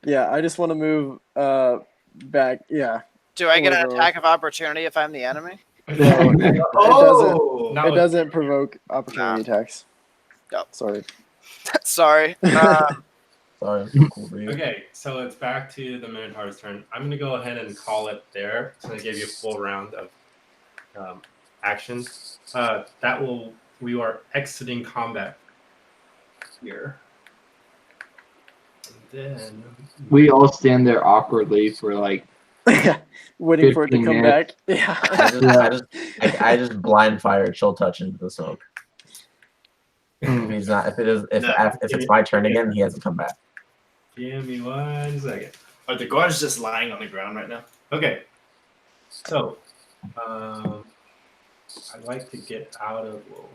Yeah, I just want to move back. Yeah, Do I get an Or- attack of opportunity if I'm the enemy? Oh, Not it with- doesn't provoke opportunity attacks. Nope. Sorry. Sorry. Sorry. Cool for you. Okay, so it's back to the Minotaur's turn. I'm going to go ahead and call it there. So I gave you a full round of action. We are exiting combat here. And then We all stand there awkwardly for like. Waiting for it to 15 come minutes. back. Yeah. I just blind fire chill touch into the smoke. If he's not, if it's my turn again, he has to come back. give me 1 second. Are the guards just lying on the ground right now? Okay. So, I'd like to get out of. Whoa.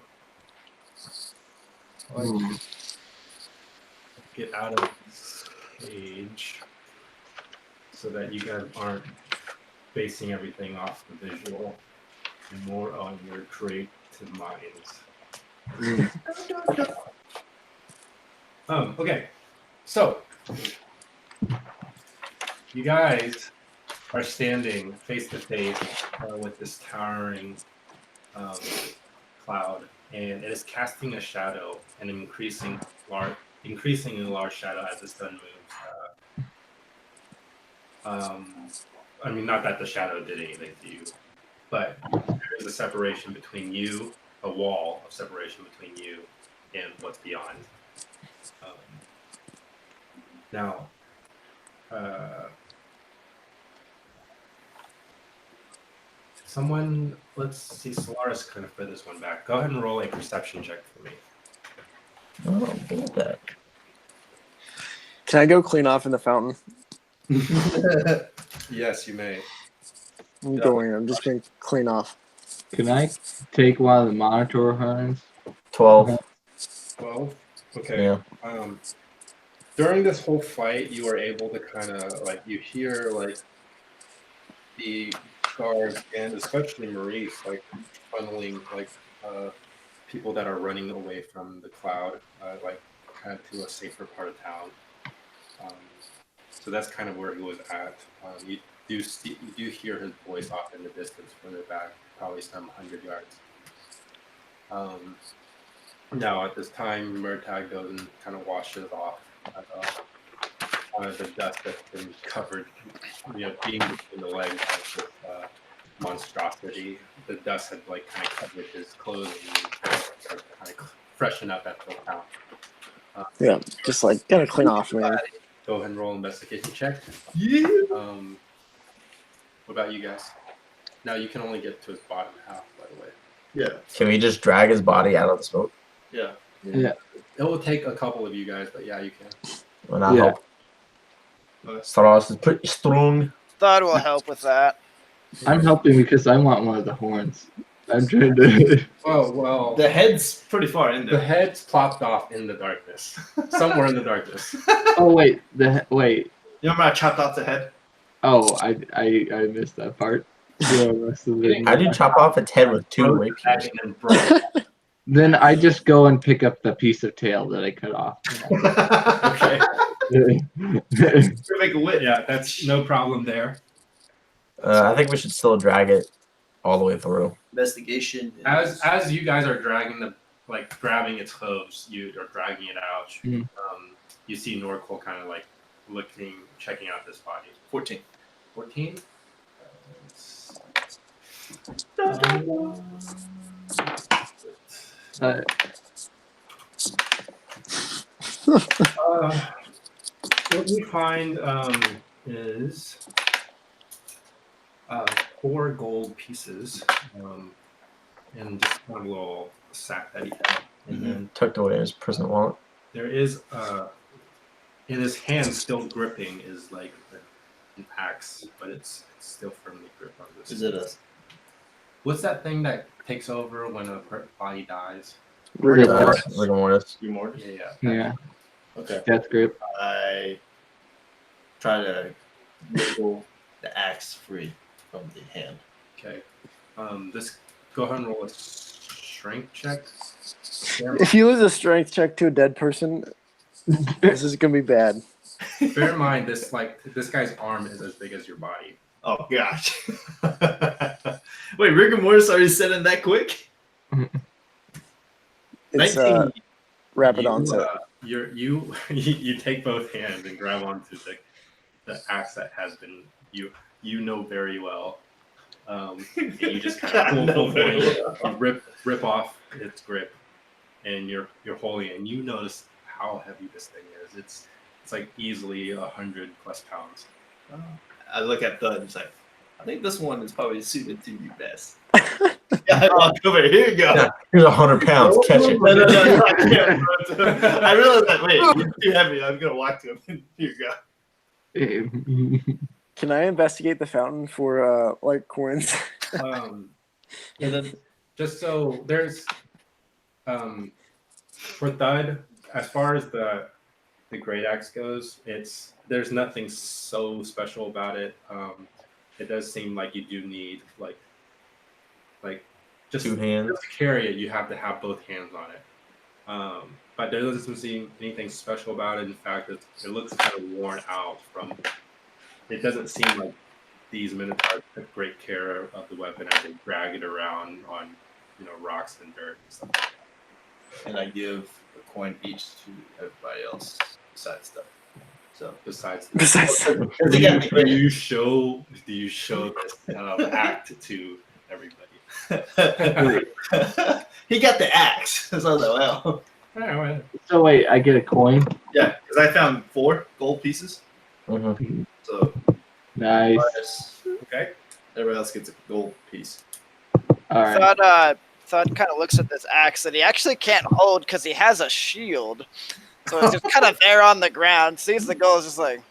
I'd like to get out of this cage so that you guys aren't basing everything off the visual and more on your creative minds. Okay, so you guys are standing face to face with this towering cloud, and it is casting a shadow, an increasingly large shadow as the sun moves. I mean, not that the shadow did anything to you, but there is a separation between you, a wall of separation between you and what's beyond. Now, someone, let's see, Solaris couldn't put this one back. Go ahead and roll a perception check for me. Oh, look at that. Can I go clean off in the fountain? Yes, you may. I'm going. I'm just going to clean off. Can I take one of the monitor horns? 12. 12? Okay. Yeah. During this whole fight, you are able to kind of, like, you hear, like, the guards and especially Maurice, like, funneling, like, people that are running away from the cloud, like, kind of to a safer part of town. So that's kind of where he was at. You do hear his voice off in the distance further back, probably some 100 yards. Now, at this time, Murtag goes and kind of washes off the dust that's been covered, being between the legs of this monstrosity. The dust had like kind of covered his clothes and kind of freshen up that whole town. Yeah, just like gotta clean off, man. Go ahead and roll investigation check. Yeah. What about you guys? Now you can only get to his bottom half, by the way. Yeah. Can we just drag his body out of the smoke? Yeah. Yeah. It will take a couple of you guys, but yeah, you can. Will not Yeah. help. Solaris is pretty strong. Thought will help with that. I'm helping because I want one of the horns. I'm trying to. Oh, well. The head's pretty far in The there. head's plopped off in the darkness. Somewhere in the darkness. Oh wait, wait. You remember I chopped off the head? Oh, I missed that part. The rest of it. How do you chop off its head with two rapiers? And broke. Then I just go and pick up the piece of tail that I cut off. Okay. Make a wit. Yeah, that's no problem there. I think we should still drag it all the way through. Investigation. As you guys are dragging grabbing its hooves, you are dragging it out. Mhm. You see Norquil kind of like checking out this body. 14. 14. What we find is 4 gold pieces and just kind of a little sack that he had. And then Tucked away in his prison wallet. there is in his hand still gripping is like an axe, but it's still firmly gripped on this. Is it a... What's that thing that takes over when a body dies? Rigor Rigor mortis. mortis. remorse? Yeah. Yeah, Okay. death grip. I try to wiggle the axe free from the hand. Okay. This. Go ahead and roll a strength check. If you lose a strength check to a dead person, this is gonna be bad. Bear in mind, this guy's arm is as big as your body. Oh gosh. Wait, rigor mortis already set in that quick? It's 19. rapid onset. You take both hands and grab onto the axe that has been you know very well. And you just kind of rip off its grip, and you're holding it, and you notice how heavy this thing is. It's like easily 100+ pounds. I look at Thud and it's like, I think this one is probably suited to you best. Yeah, come here. Here you go. Yeah, here's 100 pounds. Catch it. No, I can't, bro. I realized that, wait, it's too heavy. I'm going to walk to him. Here you go. Can I investigate the fountain for like coins? And then just so there's for Thud, as far as the great axe goes, there's nothing so special about it. It does seem like you do need like just 2 hands. to carry it, you have to have both hands on it. But there doesn't seem anything special about it. In fact, it looks kind of worn out from. It doesn't seem like these minotaurs took great care of the weapon as they drag it around on, rocks and dirt and stuff. And I give a coin each to everybody else besides stuff. So Besides, do you show this act to everybody? He got the axe. So I was like, well. All right. So wait, I get a coin. Yeah, because I found 4 gold pieces. Mm-hmm. So Nice. Okay. Everybody else gets a gold piece. All right. Thud kind of looks at this axe that he actually can't hold because he has a shield. So it's just kind of there on the ground. Sees the goal, is just like.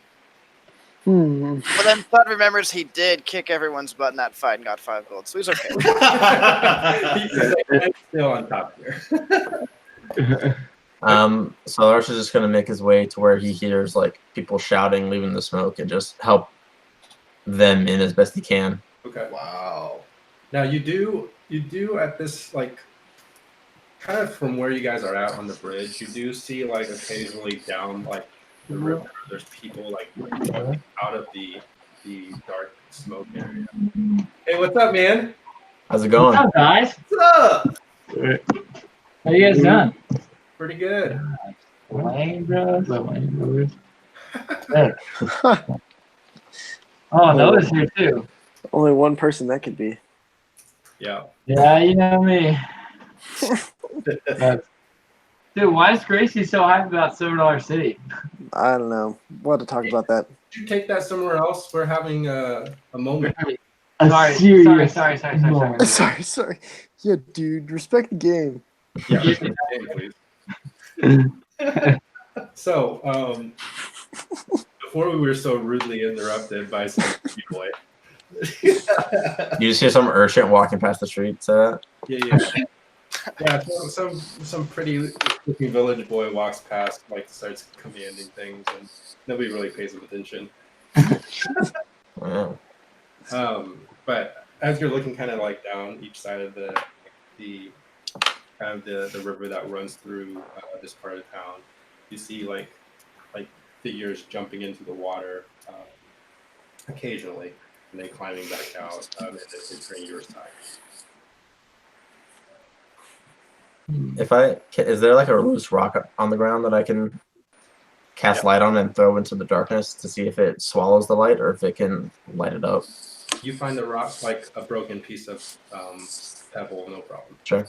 But then Thud remembers he did kick everyone's butt in that fight and got 5 gold, so he's okay. He's still on top here. So Arch is just gonna make his way to where he hears like people shouting, leaving the smoke, and just help them in as best he can. Okay. Wow. Now you do at this like kind of from where you guys are at on the bridge, you do see like occasionally down like the river, there's people like out of the dark smoke area. Hey, what's up, man? How's it going? What's up, guys? What's up? How you guys doing? Pretty good. Lame, bro. Oh, Noah's here too. Only one person that could be. Yeah. Yeah, you know me. Dude, why is Gracie so hyped about $7 City? I don't know. We'll have to talk about that. Did you take that somewhere else? We're having a moment. Sorry. Yeah, dude, respect the game. Yeah, please. So, before we were so rudely interrupted by some boy. You just hear some urchin walking past the street. So Yeah. Some pretty looking village boy walks past, like starts commanding things, and nobody really pays him attention. wow. But as you're looking kind of like down each side of the kind of the river that runs through this part of town, you see like figures jumping into the water occasionally, and then climbing back out and then entering your side. Is there like a loose rock on the ground that I can cast light on and throw into the darkness to see if it swallows the light or if it can light it up? You find the rock like a broken piece of pebble, no problem. Sure.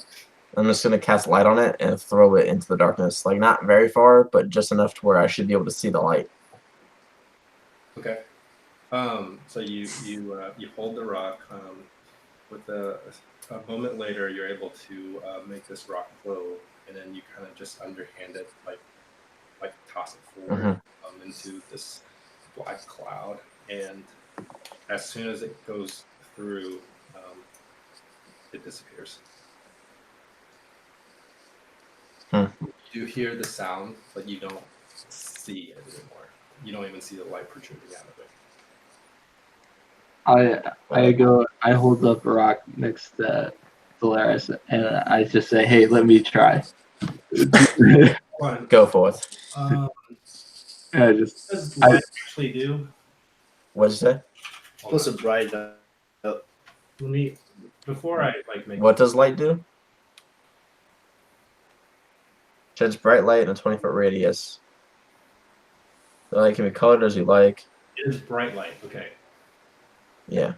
I'm just gonna cast light on it and throw it into the darkness, like not very far, but just enough to where I should be able to see the light. Okay. So you hold the rock. With a moment later, you're able to make this rock glow, and then you kind of just underhand it, like toss it forward into this black cloud. And as soon as it goes through, it disappears. You hear the sound, but you don't see it anymore. You don't even see the light protruding out of it. I hold up a rock next to Solaris and I just say, hey, let me try. Go forth. I What does light actually do? What'd you say? Plus a bright up. Before I make. What does light do? Sheds bright light in a 20-foot radius. The light can be colored as you like. It is bright light. Okay. Yeah.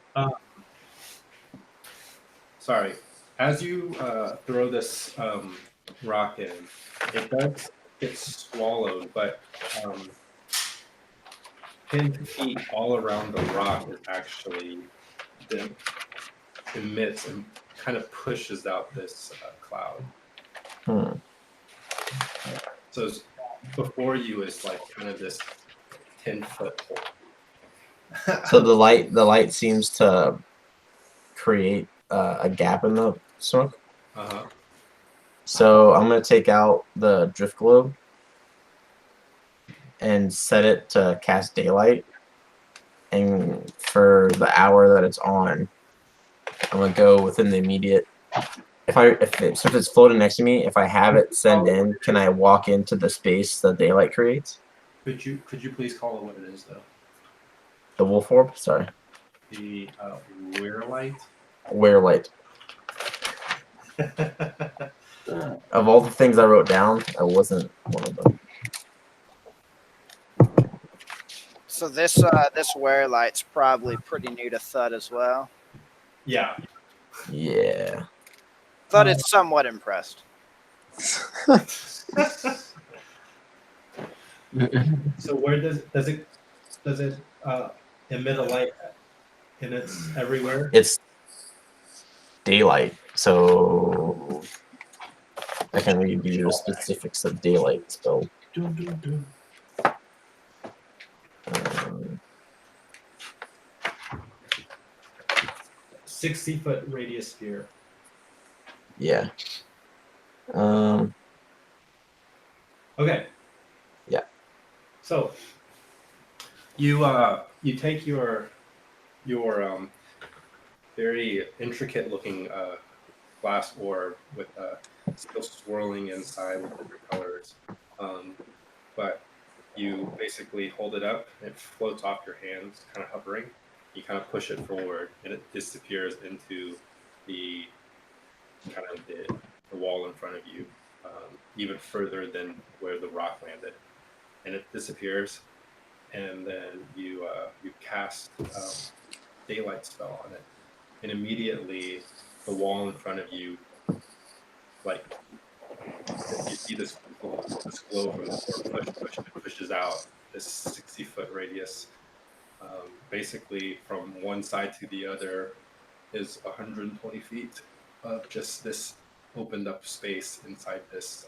Sorry. As you throw this rock in, it does get swallowed, but 10 feet all around the rock is actually emits and kind of pushes out this cloud. So before you is like kind of this 10-foot hole. So the light seems to create a gap in the smoke. Uh-huh. So I'm gonna take out the drift globe and set it to cast daylight. And for the hour that it's on, I'm gonna go within the immediate. If it's floating next to me, if I have it send in, can I walk into the space that daylight creates? Could you please call it what it is though? The wolf orb. Sorry, The where light. where light. Of all the things I wrote down, that wasn't one of them. So this wear light's probably pretty new to Thud as well. Yeah. Yeah. Thud is somewhat impressed. So where does it emit a light? And it's everywhere. It's daylight, so I can read you the specifics of daylight spell. Dun, dun, dun. 60-foot radius sphere. Yeah. Okay. Yeah. So you take your very intricate looking glass orb with still swirling inside with different colors, but you basically hold it up. It floats off your hands, kind of hovering. You kind of push it forward, and it disappears into the kind of the wall in front of you, even further than where the rock landed, and it disappears. And then you cast daylight spell on it, and immediately the wall in front of you, like you see this glow from the orb push, and it pushes out this 60-foot radius. Basically, from one side to the other is 120 feet of just this opened up space inside this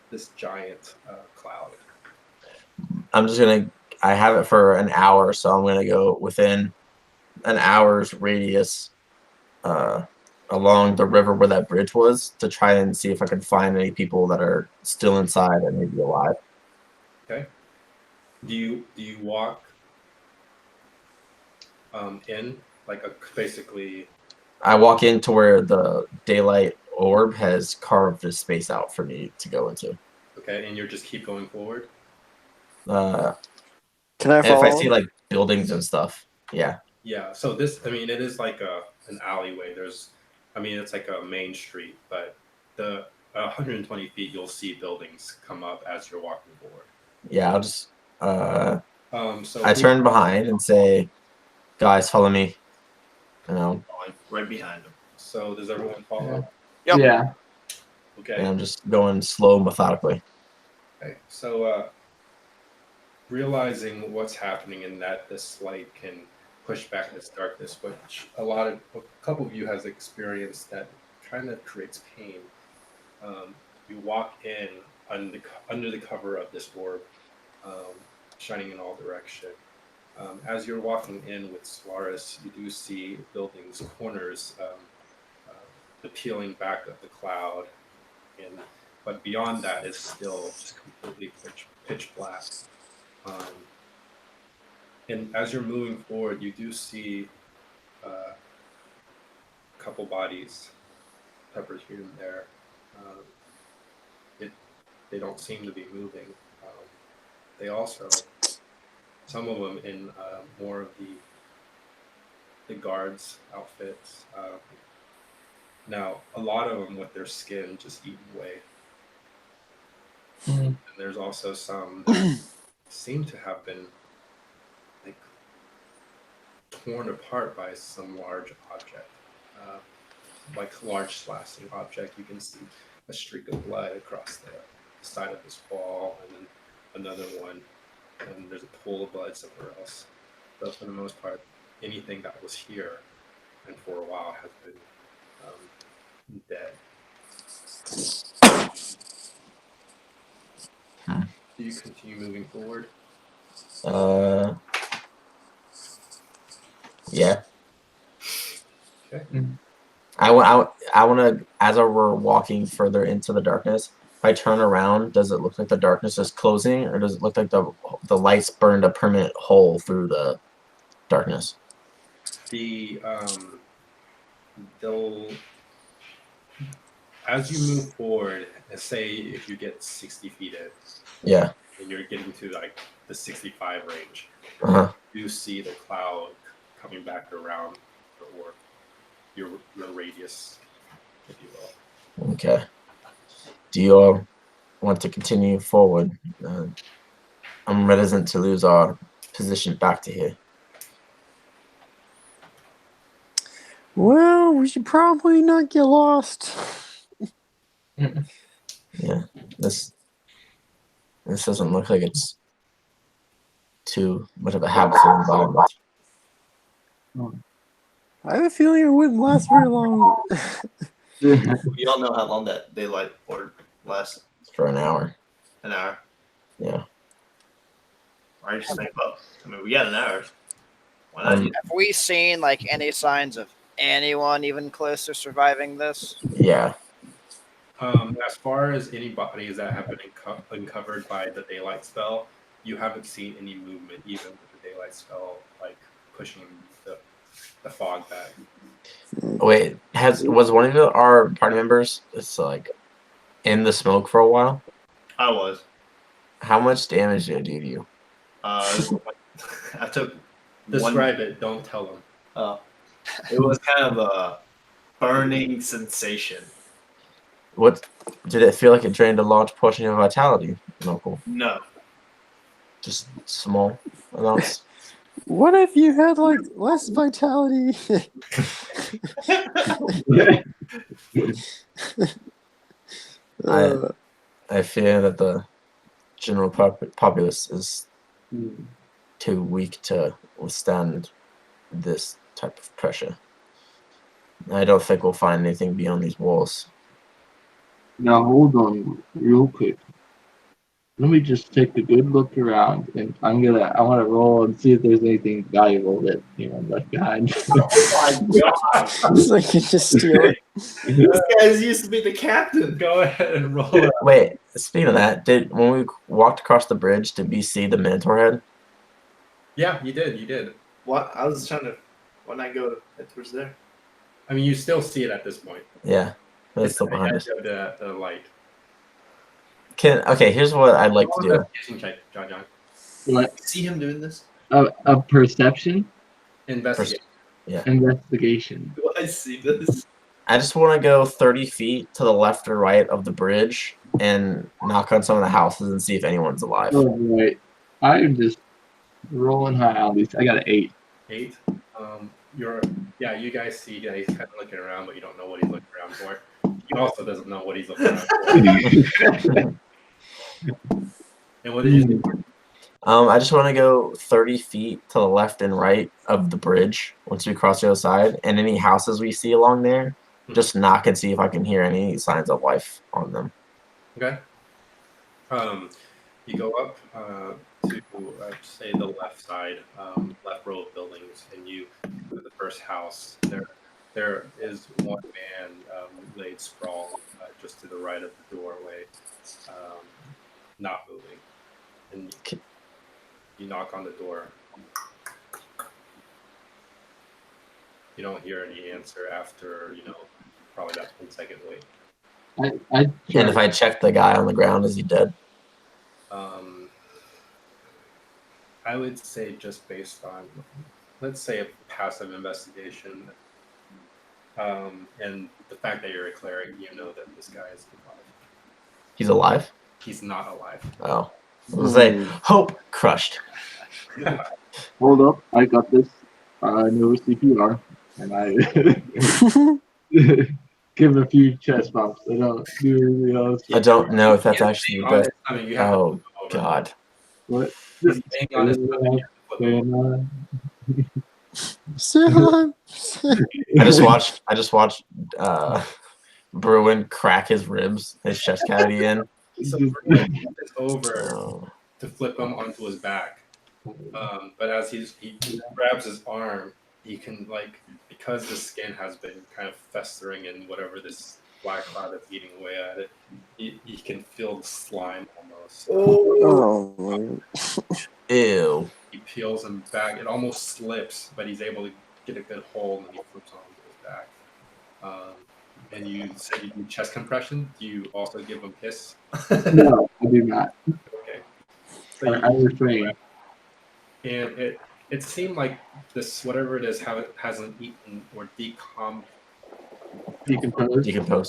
this giant cloud. I'm just gonna. I have it for an hour, so I'm gonna go within an hour's radius along the river where that bridge was to try and see if I could find any people that are still inside and maybe alive. Okay. Do you walk in like basically? I walk into where the daylight orb has carved a space out for me to go into. Okay, and you just keep going forward. Can I And if I follow? see like buildings and stuff, yeah. Yeah. So this, I mean, it is like an alleyway. There's, I mean, it's like a main street, but the 120 feet, you'll see buildings come up as you're walking forward. Yeah, I'll just So I turn behind and say, "Guys, follow me." You know, Right behind him. So does everyone follow? Yep. Yeah. Okay. and I'm just going slow, methodically. Okay. So realizing what's happening and that this light can push back this darkness, which a couple of you has experienced, that kind of creates pain. You walk in under the cover of this orb, shining in all direction. As you're walking in with Solaris, you do see buildings, corners, the peeling back of the cloud, but beyond that is still just completely pitch black. And as you're moving forward, you do see a couple bodies peppered here and there. They don't seem to be moving. They also, some of them in more of the guards' outfits. Now, a lot of them with their skin just eaten away. Mhm. And there's also some that seem to have been like torn apart by some large object, like large slashing object. You can see a streak of blood across the side of this wall, and then another one, and there's a pool of blood somewhere else. But for the most part, anything that was here and for a while has been dead. Do you continue moving forward? I want to, as we're walking further into the darkness, if I turn around, does it look like the darkness is closing, or does it look like the lights burned a permanent hole through the darkness? They'll, as you move forward, and say if you get 60 feet in, Yeah. and you're getting to like the 65 range, Uh-huh. you see the cloud coming back around the orb, your radius, if you will. Okay. Do you all want to continue forward? I'm reticent to lose our position back to here. Well, we should probably not get lost. Yeah. This doesn't look like it's too much of a habitable environment. I have a feeling it wouldn't last very long. We all know how long that daylight order lasts. For an hour. An hour. Yeah. All right, just think about. I mean, we got an hour. Why not? Have we seen like any signs of anyone even close to surviving this? Yeah. As far as any bodies that have been uncovered by the daylight spell, you haven't seen any movement, even with the daylight spell, like pushing the fog back. Wait, was one of our party members like in the smoke for a while? I was. How much damage did it do to you? I took. Describe it. Don't tell them. It was kind of a burning sensation. What did it feel like? It drained a large portion of your vitality, Knuckle? No. Just small amounts. What if you had like less vitality? I fear that the general populace is too weak to withstand this type of pressure. I don't think we'll find anything beyond these walls. Now hold on real quick. Let me just take a good look around, and I want to roll and see if there's anything valuable that left behind. Oh my god! It's like you just steal it. This guy's used to be the captain. Go ahead and roll it. Wait, speaking of that, when we walked across the bridge, did we see the Minotaur head? Yeah, you did. You did. What? I was trying to. Why not go towards there? I mean, you still see it at this point. Yeah, but it's still at the behind edge us. of the light. Okay, here's what I'd like to do. Investigation check, John. What? See him doing this? A perception Investigate. investigation. Do I see this? I just want to go 30 feet to the left or right of the bridge and knock on some of the houses and see if anyone's alive. Oh right, I'm just rolling high on these. I got an 8. 8. You guys see that he's kind of looking around, but you don't know what he's looking around for. He also doesn't know what he's looking around for. And what did you do? I just want to go 30 feet to the left and right of the bridge once we cross the other side, and any houses we see along there, just knock and see if I can hear any signs of life on them. Okay. You go up to say the left side, left row of buildings, and you go to the first house. There is one man laid sprawled just to the right of the doorway, not moving. And you knock on the door. You don't hear any answer after, probably that 1 second wait. I And if I check the guy on the ground, is he dead? I would say just based on, let's say, a passive investigation, and the fact that you're a cleric, you know that this guy is alive. He's alive? He's not alive. Oh. I was like, hope crushed. hold up, I got this. I know CPR, and I give him a few chest bumps. I don't do anything else. I don't know if that's actually the best. I mean, you have Oh, to go over. God. What? He's laying on his stomach. I just watched Bruin crack his ribs, his chest cavity in. So Bruno is over Oh. to flip him onto his back. But as he grabs his arm, you can because the skin has been kind of festering in whatever this black cloud is eating away at it, you can feel the slime almost. Oh, my. Ew. He peels him back. It almost slips, but he's able to get a good hold, and he flips on his back. And you said you do chest compression. Do you also give him hiss? No, I do not. Okay. So I refrain. and it seemed like this whatever it is hasn't eaten or Decompose.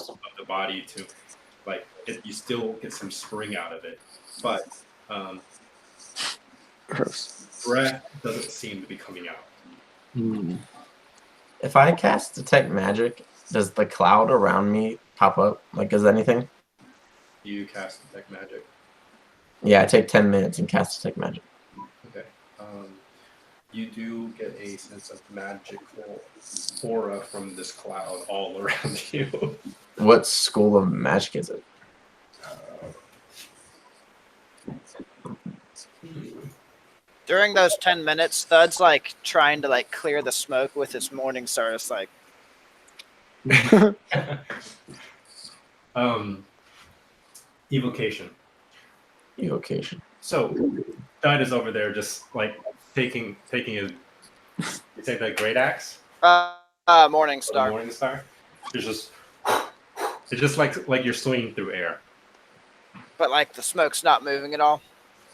of the body to like you still get some spring out of it, but Gross. breath doesn't seem to be coming out. Mm. If I cast detect magic, does the cloud around me pop up? Like, is anything? You cast detect magic. Yeah, I take 10 minutes and cast detect magic. Okay. You do get a sense of magical aura from this cloud all around you. What school of magic is it? During those 10 minutes, Thud's like trying to like clear the smoke with his morning star. It's like, Evocation. Evocation. So, Dud is over there just like taking his. You take that great axe, morning or the star. morning star. It's just like you're swinging through air. But like the smoke's not moving at all.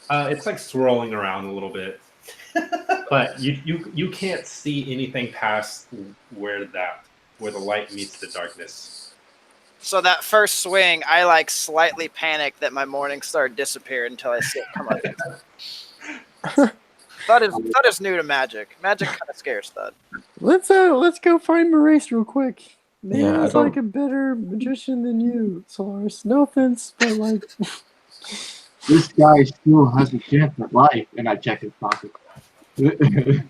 It's like swirling around a little bit, but you can't see anything past where the light meets the darkness. So that first swing, I like slightly panic that my morning star disappeared until I see it come up. Thud is new to magic. Magic kind of scares Thud. Let's go find Maurice real quick. Maybe Yeah, I he's like don't- a better magician than you, Solaris. No offense, but like This guy still has a chance at life, and I check his pocket. Check it.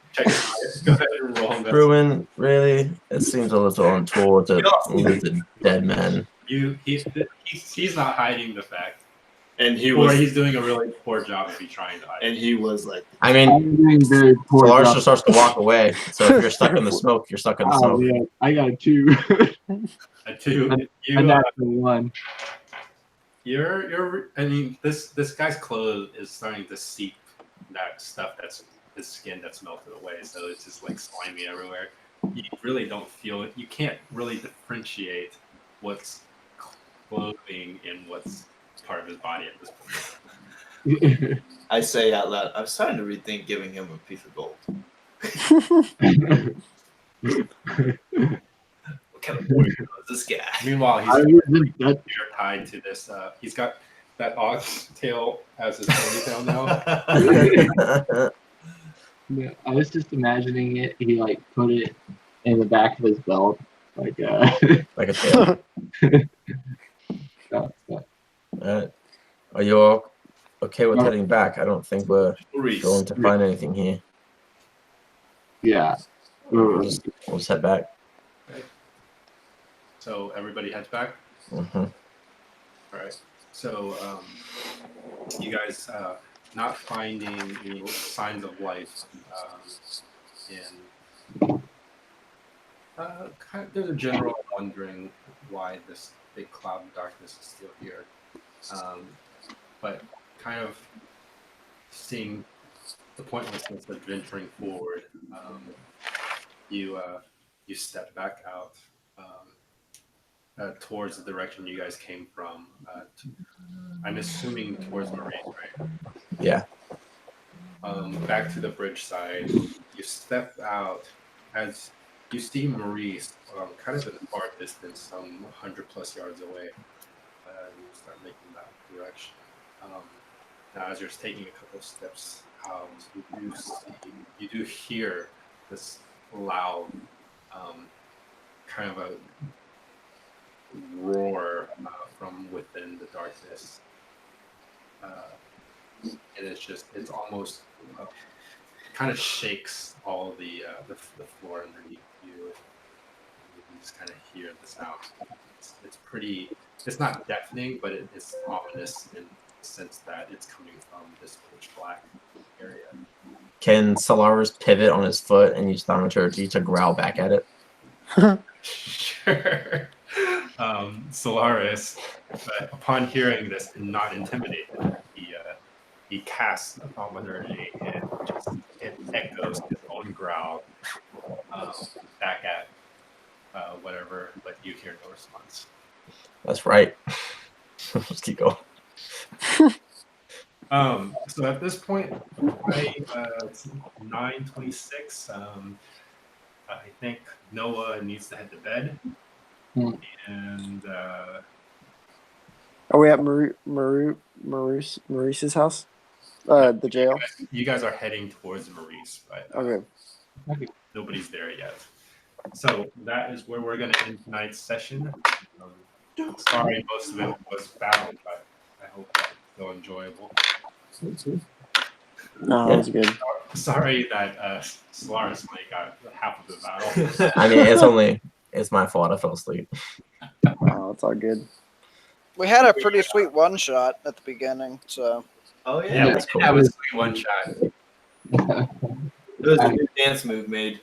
Go ahead and roll investigate. Bruin, really? It seems a little untoward to loot the dead men. He's not hiding the fact, And he or was, he's doing a really poor job of trying to hide. and he was like, I mean, I'm doing very poor Solaris job. just starts to walk away. So if you're stuck in the smoke, you're stuck in the Oh smoke. man, I got a 2. A two. A You, natural 1. you're. I mean, this guy's clothes is starting to seep that stuff that's his skin that's melted away. So it's just like slimy everywhere. You really don't feel it. You can't really differentiate what's clothing and what's part of his body at this point. I say out loud, I'm starting to rethink giving him a piece of gold. What kind of warrior is this guy? Meanwhile, I he's wasn't that. tied to this. He's got that ox tail as his ponytail now. Yeah, I was just imagining it. He like put it in the back of his belt, like Like a tail. Are you all okay with heading back? I don't think we're Maurice. going to find anything here. yeah. We'll just head back. So everybody heads back. Mm-hmm. All right. So you guys not finding any signs of life there's a general wondering why this big cloud of darkness is still here, but kind of seeing the pointlessness of venturing forward, you step back out towards the direction you guys came from. I'm assuming towards Marine, right? Yeah. Back to the bridge side. You step out as you see Maurice kind of in the far distance, some 100+ yards away. You start making that direction. Now, as you're taking a couple of steps out, you do hear this loud, kind of a roar from within the darkness, and it's almost kind of shakes all the floor underneath you. You just kind of hear the sound. It's pretty. It's not deafening, but it's ominous in the sense that it's coming from this pitch black area. Can Solaris pivot on his foot and use thaumaturgy to growl back at it? Sure. Solaris, but upon hearing this and not intimidated, he casts a thaumaturgy and it echoes his own growl back at whatever, but you hear no response. That's right. Let's keep going. So at this point, it's 9:26. I think Noah needs to head to bed, and Are we at Maurice's house? The jail. you guys are heading towards Maurice, but Okay. nobody's there yet. So that is where we're going to end tonight's session. Sorry, most of it was battle, but I hope that was still enjoyable. No, that was good. Sorry that Solaris only got half of the battle. I mean, it's my fault. I fell asleep. Oh, it's all good. We had a pretty sweet one shot at the beginning, so Oh Yeah, yeah, we that's did cool. have a sweet one shot. it was a good dance move made.